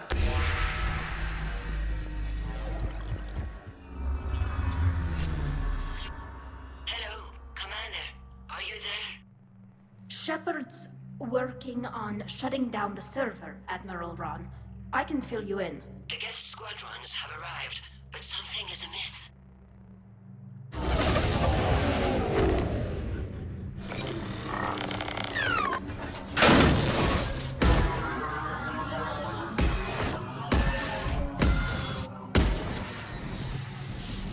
Hello, Commander. Are you there? Shepard's working on shutting down the server, Admiral Ron. I can fill you in. The Geth squadrons have arrived, but something is amiss.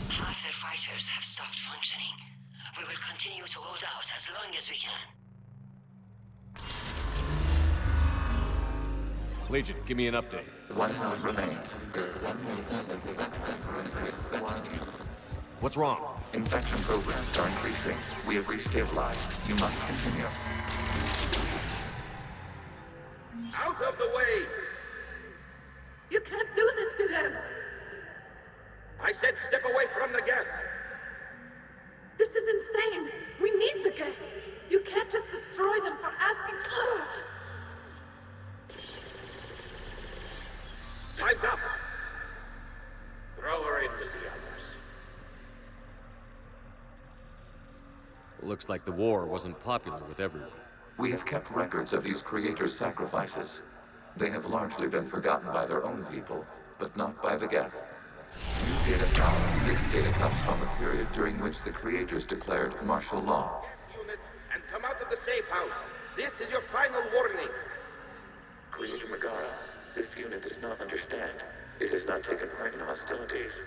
Half their fighters have stopped functioning. We will continue to hold out as long as we can. Legion, give me an update. One node remains. What's wrong? Infection programs are increasing. We have restabilized. You must continue. Out of the way! You can't do this to them! I said step away from the Geth! This is insane! We need the Geth! You can't just destroy them for asking... Time's up! Throw her in with the others. Looks like the war wasn't popular with everyone. We have kept records of these creators' sacrifices. They have largely been forgotten by their own people, but not by the Geth. New data found. This data comes from a period during which the creators declared martial law. Units, and come out of the safe house. This is your final warning. Creator Megara, this unit does not understand. It has not taken part in hostilities.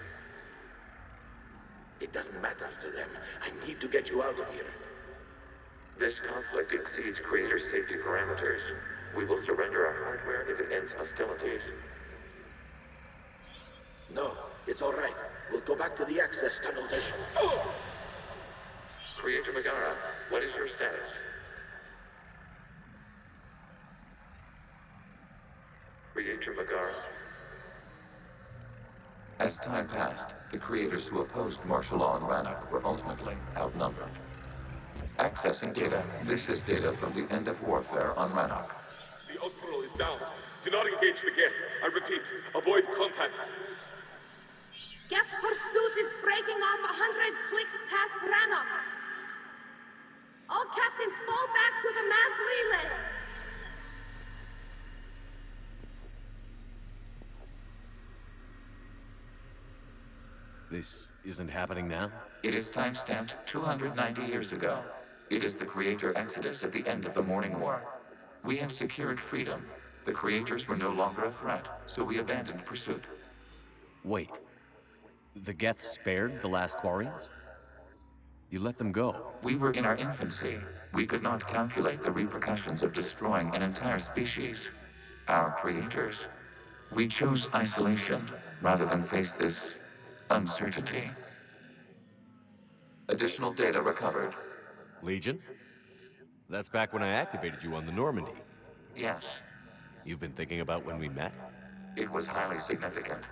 It doesn't matter to them. I need to get you out of here. This conflict exceeds creator safety parameters. We will surrender our hardware if it ends hostilities. No, it's all right. We'll go back to the access tunnels and... Creator Megara, what is your status? Creator Megara. As time passed, the creators who opposed martial law in Rannoch were ultimately outnumbered. Accessing data. This is data from the end of warfare on Rannoch. The Osprey is down. Do not engage the Geth. I repeat, avoid contact. Geth pursuit is breaking off 100 clicks past Rannoch. All captains fall back to the mass relay. This isn't happening now? It is time-stamped 290 years ago. It is the Creator Exodus at the end of the Morning War. We had secured freedom. The Creators were no longer a threat, so we abandoned pursuit. Wait. The Geth spared the last Quarians? You let them go. We were in our infancy. We could not calculate the repercussions of destroying an entire species. Our Creators. We chose isolation rather than face this uncertainty. Additional data recovered. Legion? That's back when I activated you on the Normandy. Yes. You've been thinking about when we met? It was highly significant.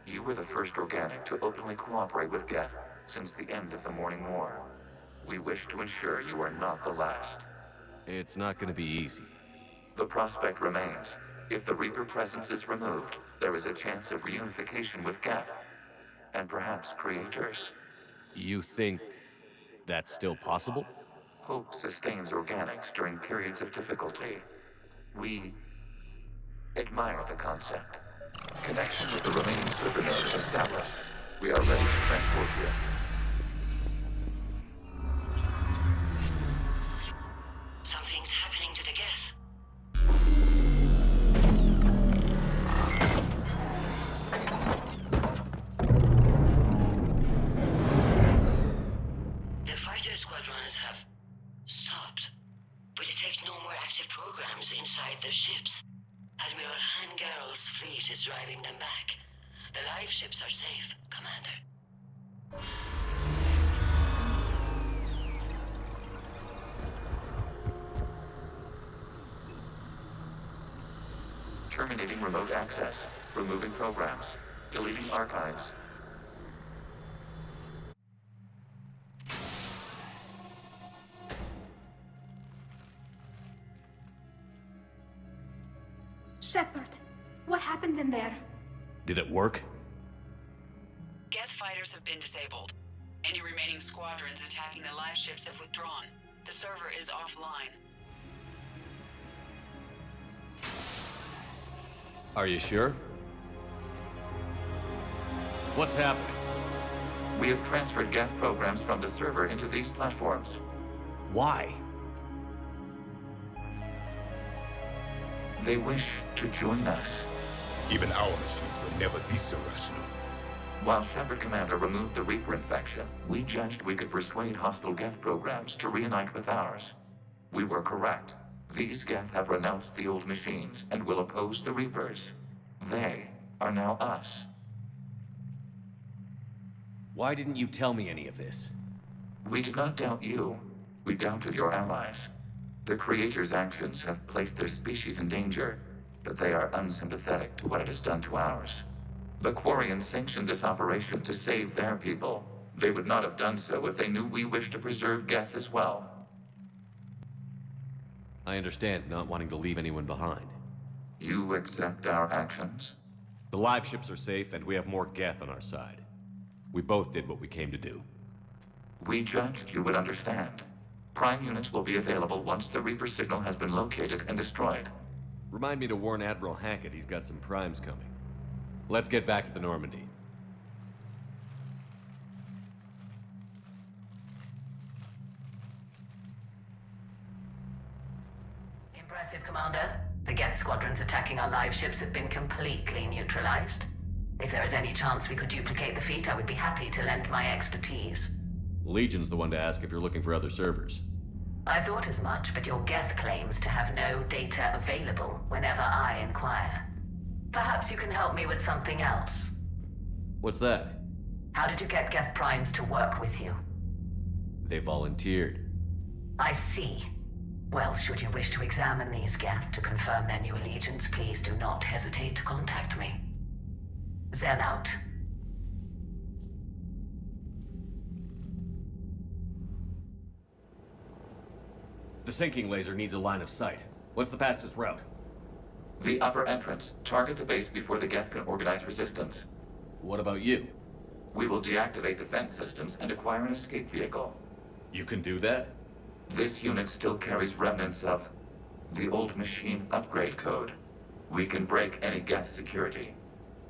You were the first organic to openly cooperate with Geth since the end of the Morning War. We wish to ensure you are not the last. It's not going to be easy. The prospect remains. If the Reaper presence is removed, there is a chance of reunification with Geth. And perhaps Creators. You think that's still possible? Hope sustains organics during periods of difficulty. We admire the concept. Connection with the remaining server nodes established. We are ready to transport you. Something's happening to the Geth. The fighter squadrons have stopped. We detect no more active programs inside their ships. Admiral Hangarl's fleet is driving them back. The live ships are safe, Commander. Terminating remote access. Removing programs. Deleting archives. Shepard, what happened in there? Did it work? Geth fighters have been disabled. Any remaining squadrons attacking the live ships have withdrawn. The server is offline. Are you sure? What's happening? We have transferred Geth programs from the server into these platforms. Why? They wish to join us. Even our machines will never be so rational. While Shepard Commander removed the Reaper infection, we judged we could persuade hostile Geth programs to reunite with ours. We were correct. These Geth have renounced the old machines and will oppose the Reapers. They are now us. Why didn't you tell me any of this? We did not doubt you. We doubted your allies. The Creator's actions have placed their species in danger, but they are unsympathetic to what it has done to ours. The Quarians sanctioned this operation to save their people. They would not have done so if they knew we wished to preserve Geth as well. I understand not wanting to leave anyone behind. You accept our actions? The live ships are safe, and we have more Geth on our side. We both did what we came to do. We judged you would understand. Prime units will be available once the Reaper signal has been located and destroyed. Remind me to warn Admiral Hackett he's got some primes coming. Let's get back to the Normandy. Impressive, Commander. The Geth squadrons attacking our live ships have been completely neutralized. If there is any chance we could duplicate the feat, I would be happy to lend my expertise. Legion's the one to ask if you're looking for other servers. I thought as much, but your Geth claims to have no data available whenever I inquire. Perhaps you can help me with something else. What's that? How did you get Geth Primes to work with you? They volunteered. I see. Well, should you wish to examine these Geth to confirm their new allegiance, please do not hesitate to contact me. Zen out. The sinking laser needs a line of sight. What's the fastest route? The upper entrance. Target the base before the Geth can organize resistance. What about you? We will deactivate defense systems and acquire an escape vehicle. You can do that? This unit still carries remnants of the old machine upgrade code. We can break any Geth security.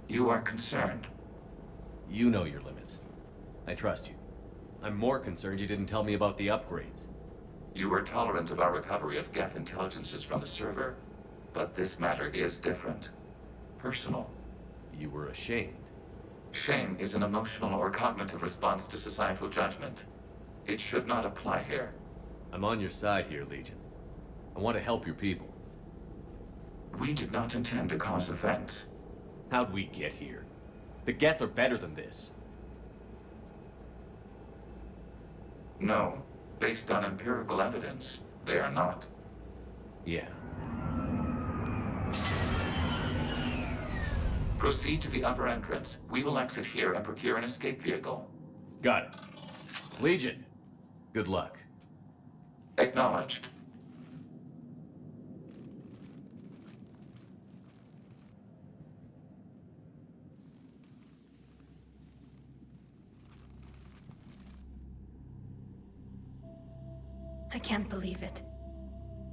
You are concerned. You know your limits. I trust you. I'm more concerned you didn't tell me about the upgrades. You were tolerant of our recovery of Geth intelligences from the server, but this matter is different. Personal. You were ashamed. Shame is an emotional or cognitive response to societal judgment. It should not apply here. I'm on your side here, Legion. I want to help your people. We did not intend to cause offense. How'd we get here? The Geth are better than this. No. Based on empirical evidence, they are not. Yeah. Proceed to the upper entrance. We will exit here and procure an escape vehicle. Got it. Legion, good luck. Acknowledged. I can't believe it.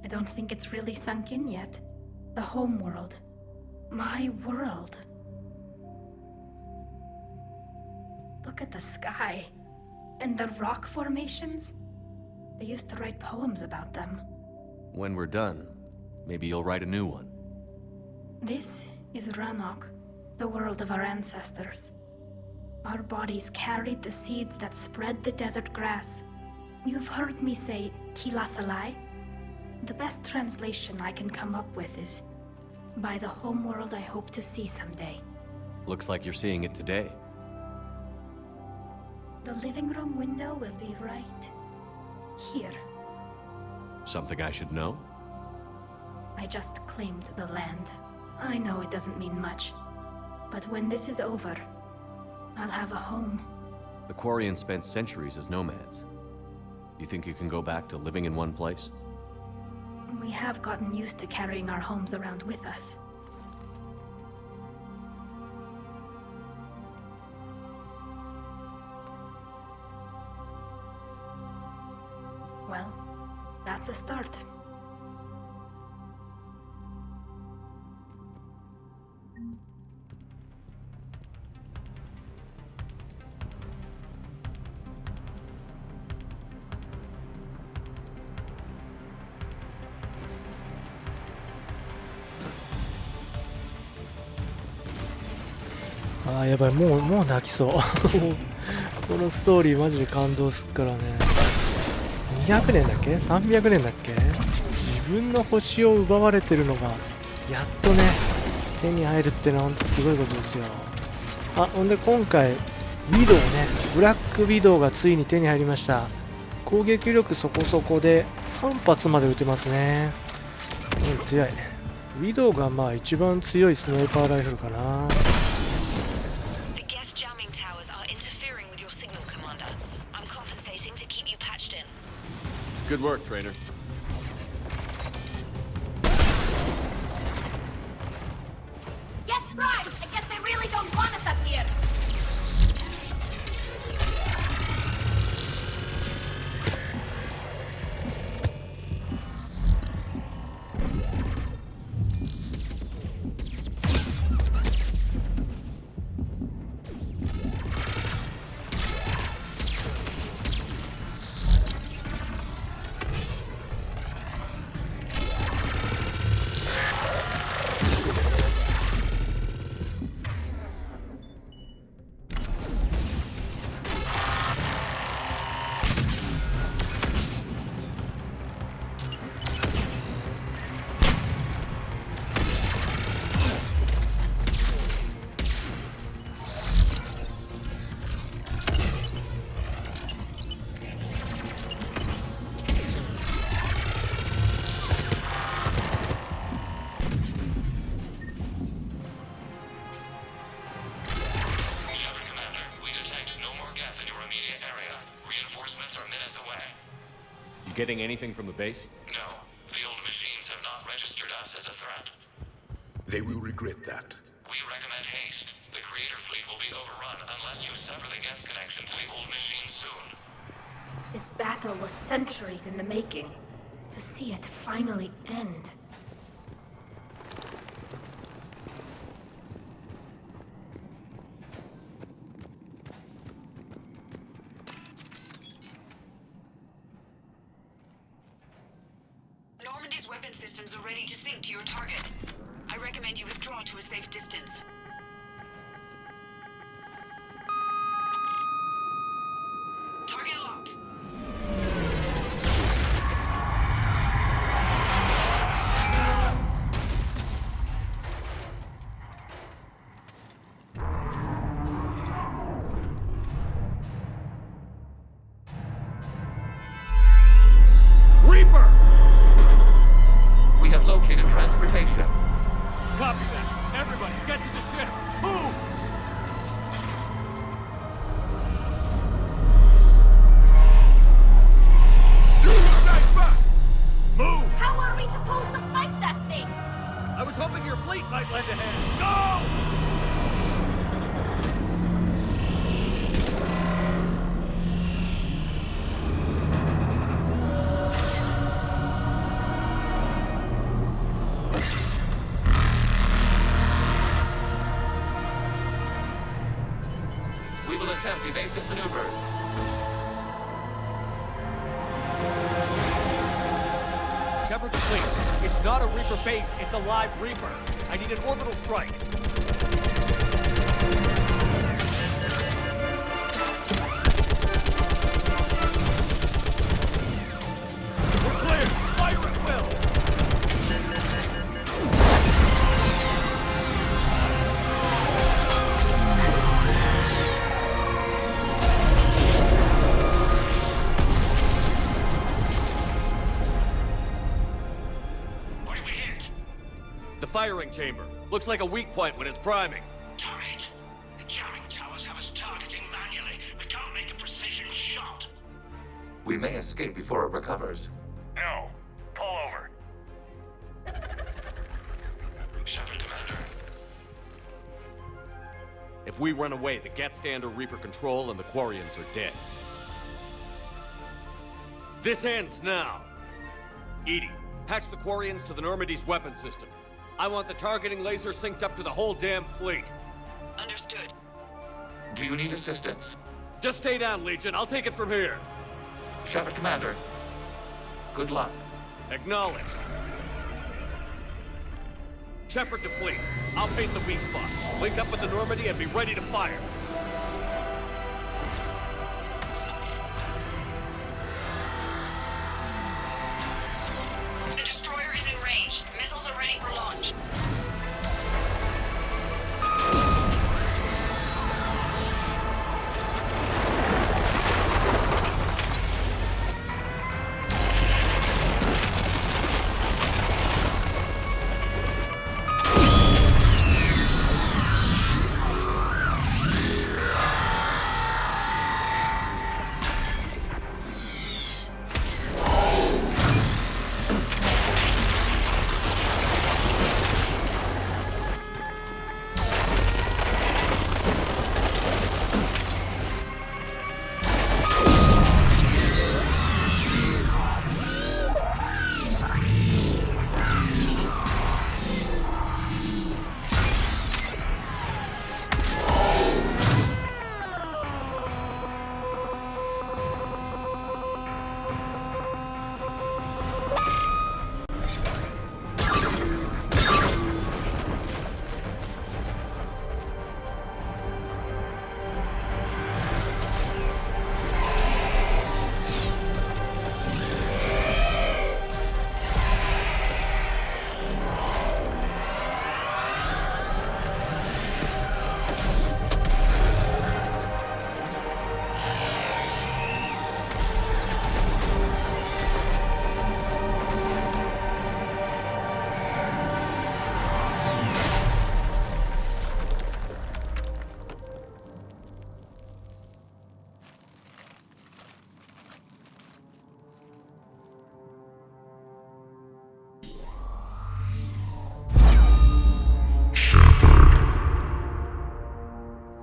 I don't think it's really sunk in yet. The home world. My world. Look at the sky. And the rock formations. They used to write poems about them. When we're done, maybe you'll write a new one. This is Ranok, the world of our ancestors. Our bodies carried the seeds that spread the desert grass. You've heard me say Kilasalai? The best translation I can come up with is, by the homeworld I hope to see someday. Looks like you're seeing it today. The living room window will be right here. Something I should know? I just claimed the land. I know it doesn't mean much, but when this is over, I'll have a home. The Quarians spent centuries as nomads. You think you can go back to living in one place? We have gotten used to carrying our homes around with us. Well, that's a start.あーやばい、もう泣きそうこのストーリーマジで感動すっからね。200年だっけ300年だっけ。自分の星を奪われてるのがやっとね手に入るってのはほんとすごいことですよ。あ、ほんで今回ウィドウね、ブラックウィドウがついに手に入りました。攻撃力そこそこで3発まで撃てますね。強い。ウィドウがまあ一番強いスナイパーライフルかな。Good work, Trainer. Get right! I guess they really don't want us up here! getting anything from the base? No. The old machines have not registered us as a threat. They will regret that. We recommend haste. The creator fleet will be overrun unless you sever the Geth connection to the old machine soon. This battle was centuries in the making. To see it finally end. Normandy's weapon systems are ready to sync to your target. I recommend you withdraw to a safe distance. Target locked. Reaper! We have located transportation. Copy that. Everybody, get to the ship. Move! Move! How are we supposed to fight that thing? I was hoping your fleet might lend a hand. Go! We will attempt evasive maneuvers. Shepard's fleet. It's not a Reaper base, it's a live Reaper. I need an orbital strike. We're clear! Fire at will! What did we hit? The firing chamber. Looks like a weak point when it's priming. Damn it! The jamming towers have us targeting manually. We can't make a precision shot. We may escape before it recovers. No. Pull over. Shepard, Commander. If we run away, the Geth stand under Reaper control and the Quarians are dead. This ends now. Edie, patch the Quarians to the Normandy's weapon system. I want the targeting laser synced up to the whole damn fleet. Understood. Do you need assistance? Just stay down, Legion. I'll take it from here. Shepard, Commander. Good luck. Acknowledged. Shepard to fleet. I'll paint the weak spot. Link up with the Normandy and be ready to fire. The destroyer is in range. Missiles are ready for launch.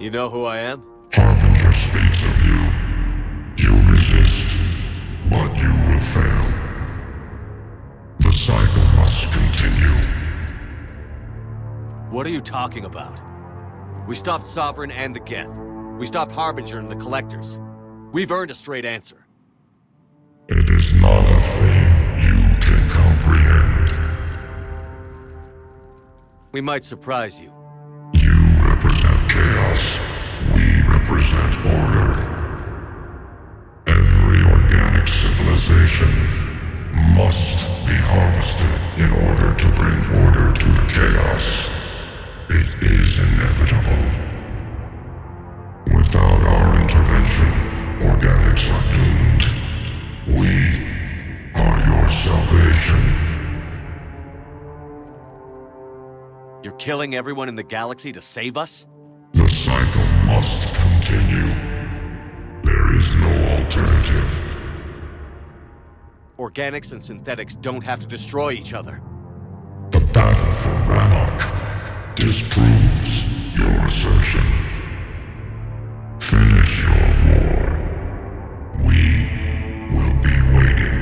You know who I am? Harbinger speaks of you. You resist, but you will fail. The cycle must continue. What are you talking about? We stopped Sovereign and the Geth. We stopped Harbinger and the Collectors. We've earned a straight answer. It is not a thing you can comprehend. We might surprise you. You represent chaos. We represent order. Every organic civilization must be harvested in order to bring order to the chaos. It is inevitable. Without our intervention, organics are doomed. We are your salvation. You're killing everyone in the galaxy to save us? The cycle must continue. There is no alternative. Organics and synthetics don't have to destroy each other. The battle for Rannoch disproves your assertion. Finish your war. We will be waiting.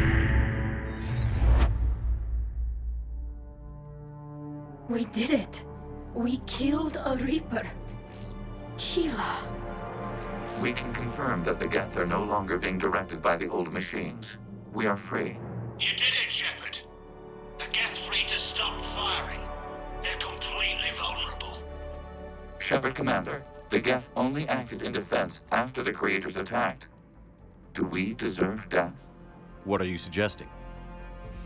We did it. We killed a Reaper. Keela. We can confirm that the Geth are no longer being directed by the old machines. We are free. You did it, Shepard. The Geth fleet has stopped firing. They're completely vulnerable. Shepard Commander, the Geth only acted in defense after the creators attacked. Do we deserve death? What are you suggesting?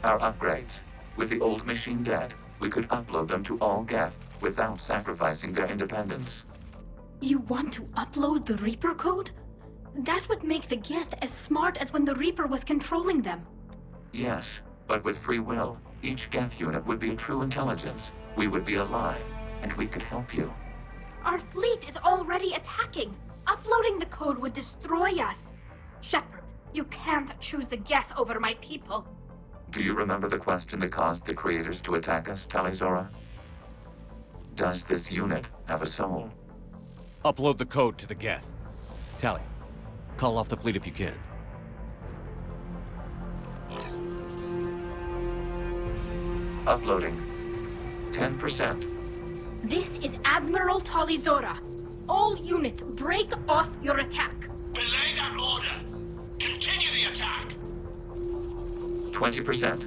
Our upgrades. With the old machine dead, we could upload them to all Geth without sacrificing their independence. You want to upload the Reaper code? That would make the Geth as smart as when the Reaper was controlling them. Yes, but with free will, each Geth unit would be a true intelligence. We would be alive, and we could help you. Our fleet is already attacking. Uploading the code would destroy us. Shepard, you can't choose the Geth over my people. Do you remember the question that caused the creators to attack us, Talizora? Does this unit have a soul? Upload the code to the Geth. Tally, call off the fleet if you can. Uploading. 10%. This is Admiral Talizora. All units, break off your attack. Belay that order. Continue the attack. 20%.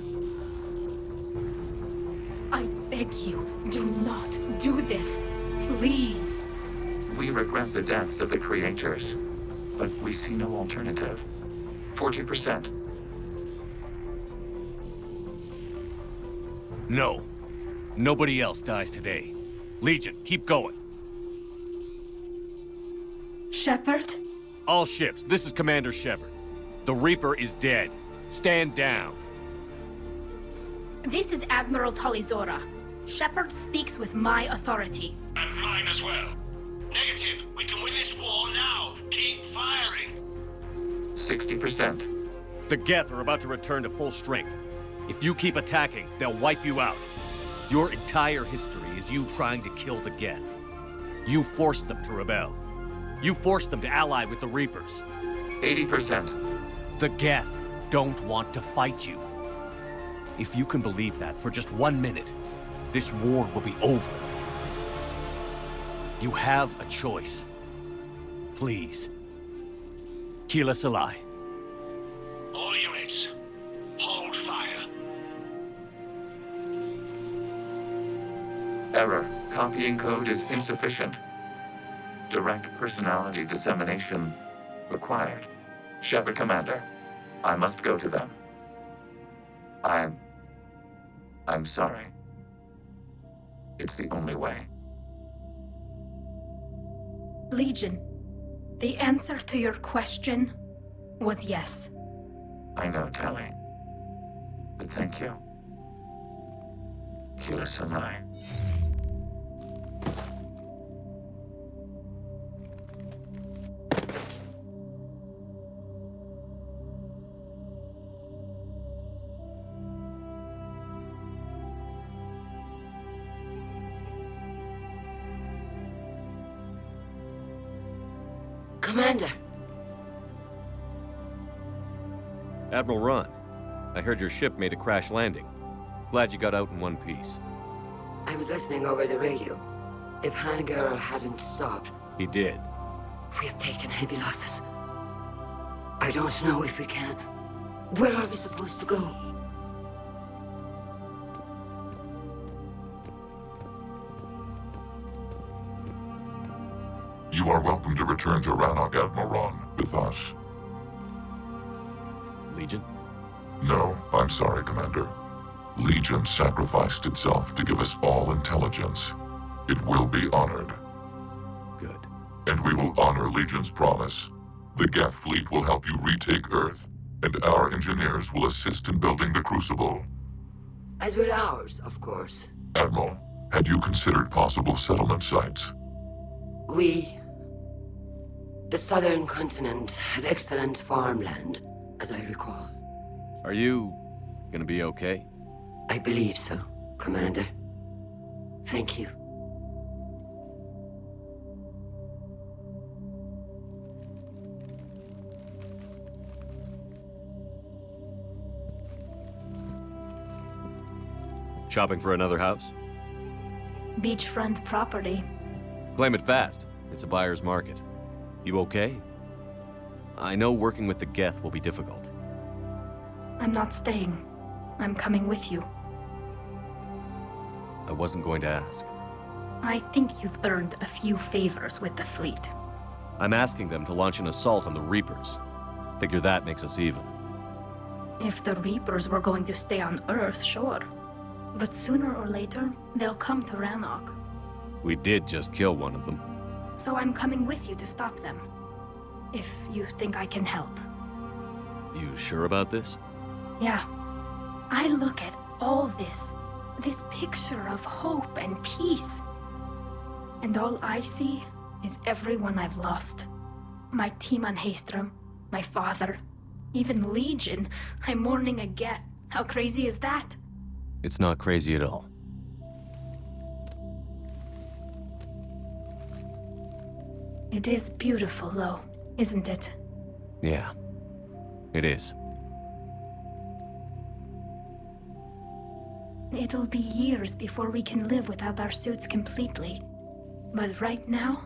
I beg you, do not do this. Please. We regret the deaths of the creators, but we see no alternative. 40%. No. Nobody else dies today. Legion, keep going. Shepard? All ships, this is Commander Shepard. The Reaper is dead. Stand down. This is Admiral Talizora. Shepard speaks with my authority. And mine as well. Negative. We can win this war now. Keep firing. 60%. The Geth are about to return to full strength. If you keep attacking, they'll wipe you out. Your entire history is you trying to kill the Geth. You forced them to rebel. You forced them to ally with the Reapers. 80%. The Geth don't want to fight you. If you can believe that for just 1 minute, this war will be over. You have a choice. Please. Keela Salai. All units, hold fire. Error. Copying code is insufficient. Direct personality dissemination required. Shepard Commander, I must go to them. I'm sorry. It's the only way. Legion, the answer to your question was yes. I know, Tally. But thank you. Keela Salai. Commander. Admiral Ron, I heard your ship made a crash landing. Glad you got out in one piece. I was listening over the radio. If Hangirl hadn't stopped... He did. We have taken heavy losses. I don't know if we can. Where are we supposed to go? You are welcome to return to Rannoch, Admiral Ron, with us. Legion? No, I'm sorry, Commander. Legion sacrificed itself to give us all intelligence. It will be honored. Good. And we will honor Legion's promise. The Geth fleet will help you retake Earth, and our engineers will assist in building the Crucible. As will ours, of course. Admiral, had you considered possible settlement sites? The southern continent had excellent farmland, as I recall. Are you gonna be okay? I believe so, Commander. Thank you. Shopping for another house? Beachfront property. Claim it fast. It's a buyer's market. You okay? I know working with the Geth will be difficult. I'm not staying. I'm coming with you. I wasn't going to ask. I think you've earned a few favors with the fleet. I'm asking them to launch an assault on the Reapers. Figure that makes us even. If the Reapers were going to stay on Earth, sure. But sooner or later, they'll come to Rannoch. We did just kill one of them. So I'm coming with you to stop them. If you think I can help. You sure about this? Yeah. I look at all this picture of hope and peace. And all I see is everyone I've lost. My team on Haestrom, my father, even Legion. I'm mourning a Geth. How crazy is that? It's not crazy at all. It is beautiful, though, isn't it? Yeah, it is. It'll be years before we can live without our suits completely. But right now...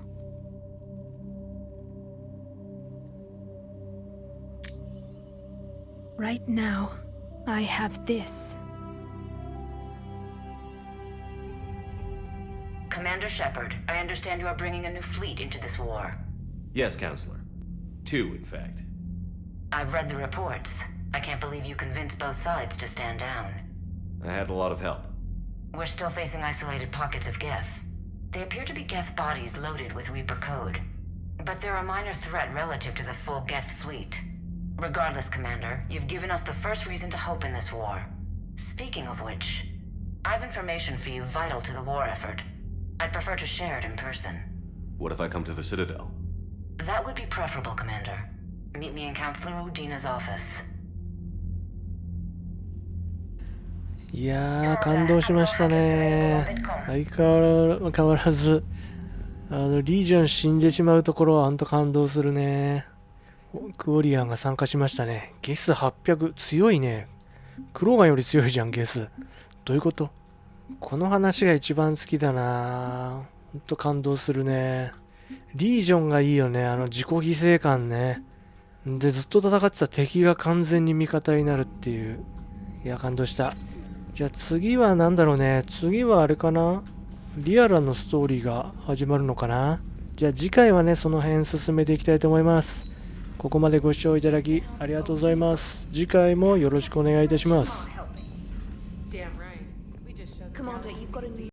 Right now, I have this. Commander Shepard, I understand you are bringing a new fleet into this war. Yes, Counselor. 2, in fact. I've read the reports. I can't believe you convinced both sides to stand down. I had a lot of help. We're still facing isolated pockets of Geth. They appear to be Geth bodies loaded with Reaper code. But they're a minor threat relative to the full Geth fleet. Regardless, Commander, you've given us the first reason to hope in this war. Speaking of which, I have information for you vital to the war effort. I'd prefer to share it in person. What if I come to the Citadel? That would be preferable, Commander. Meet me in Counselor Udina's office. いやー、感動しましたね。相変わらず、リージョン死んでしまうところはほんと感動するね。クオリアンが参加しましたね。ゲス800、強いね。クローガンより強いじゃん、ゲス。どういうこと？この話が一番好きだな。ほんと感動するね。リージョンがいいよね。自己犠牲感ね。で、ずっと戦ってた敵が完全に味方になるっていう。いや、感動した。じゃあ次は何だろうね。次はあれかな。リアラのストーリーが始まるのかな。じゃあ次回はね、その辺進めていきたいと思います。ここまでご視聴いただきありがとうございます。次回もよろしくお願いいたします。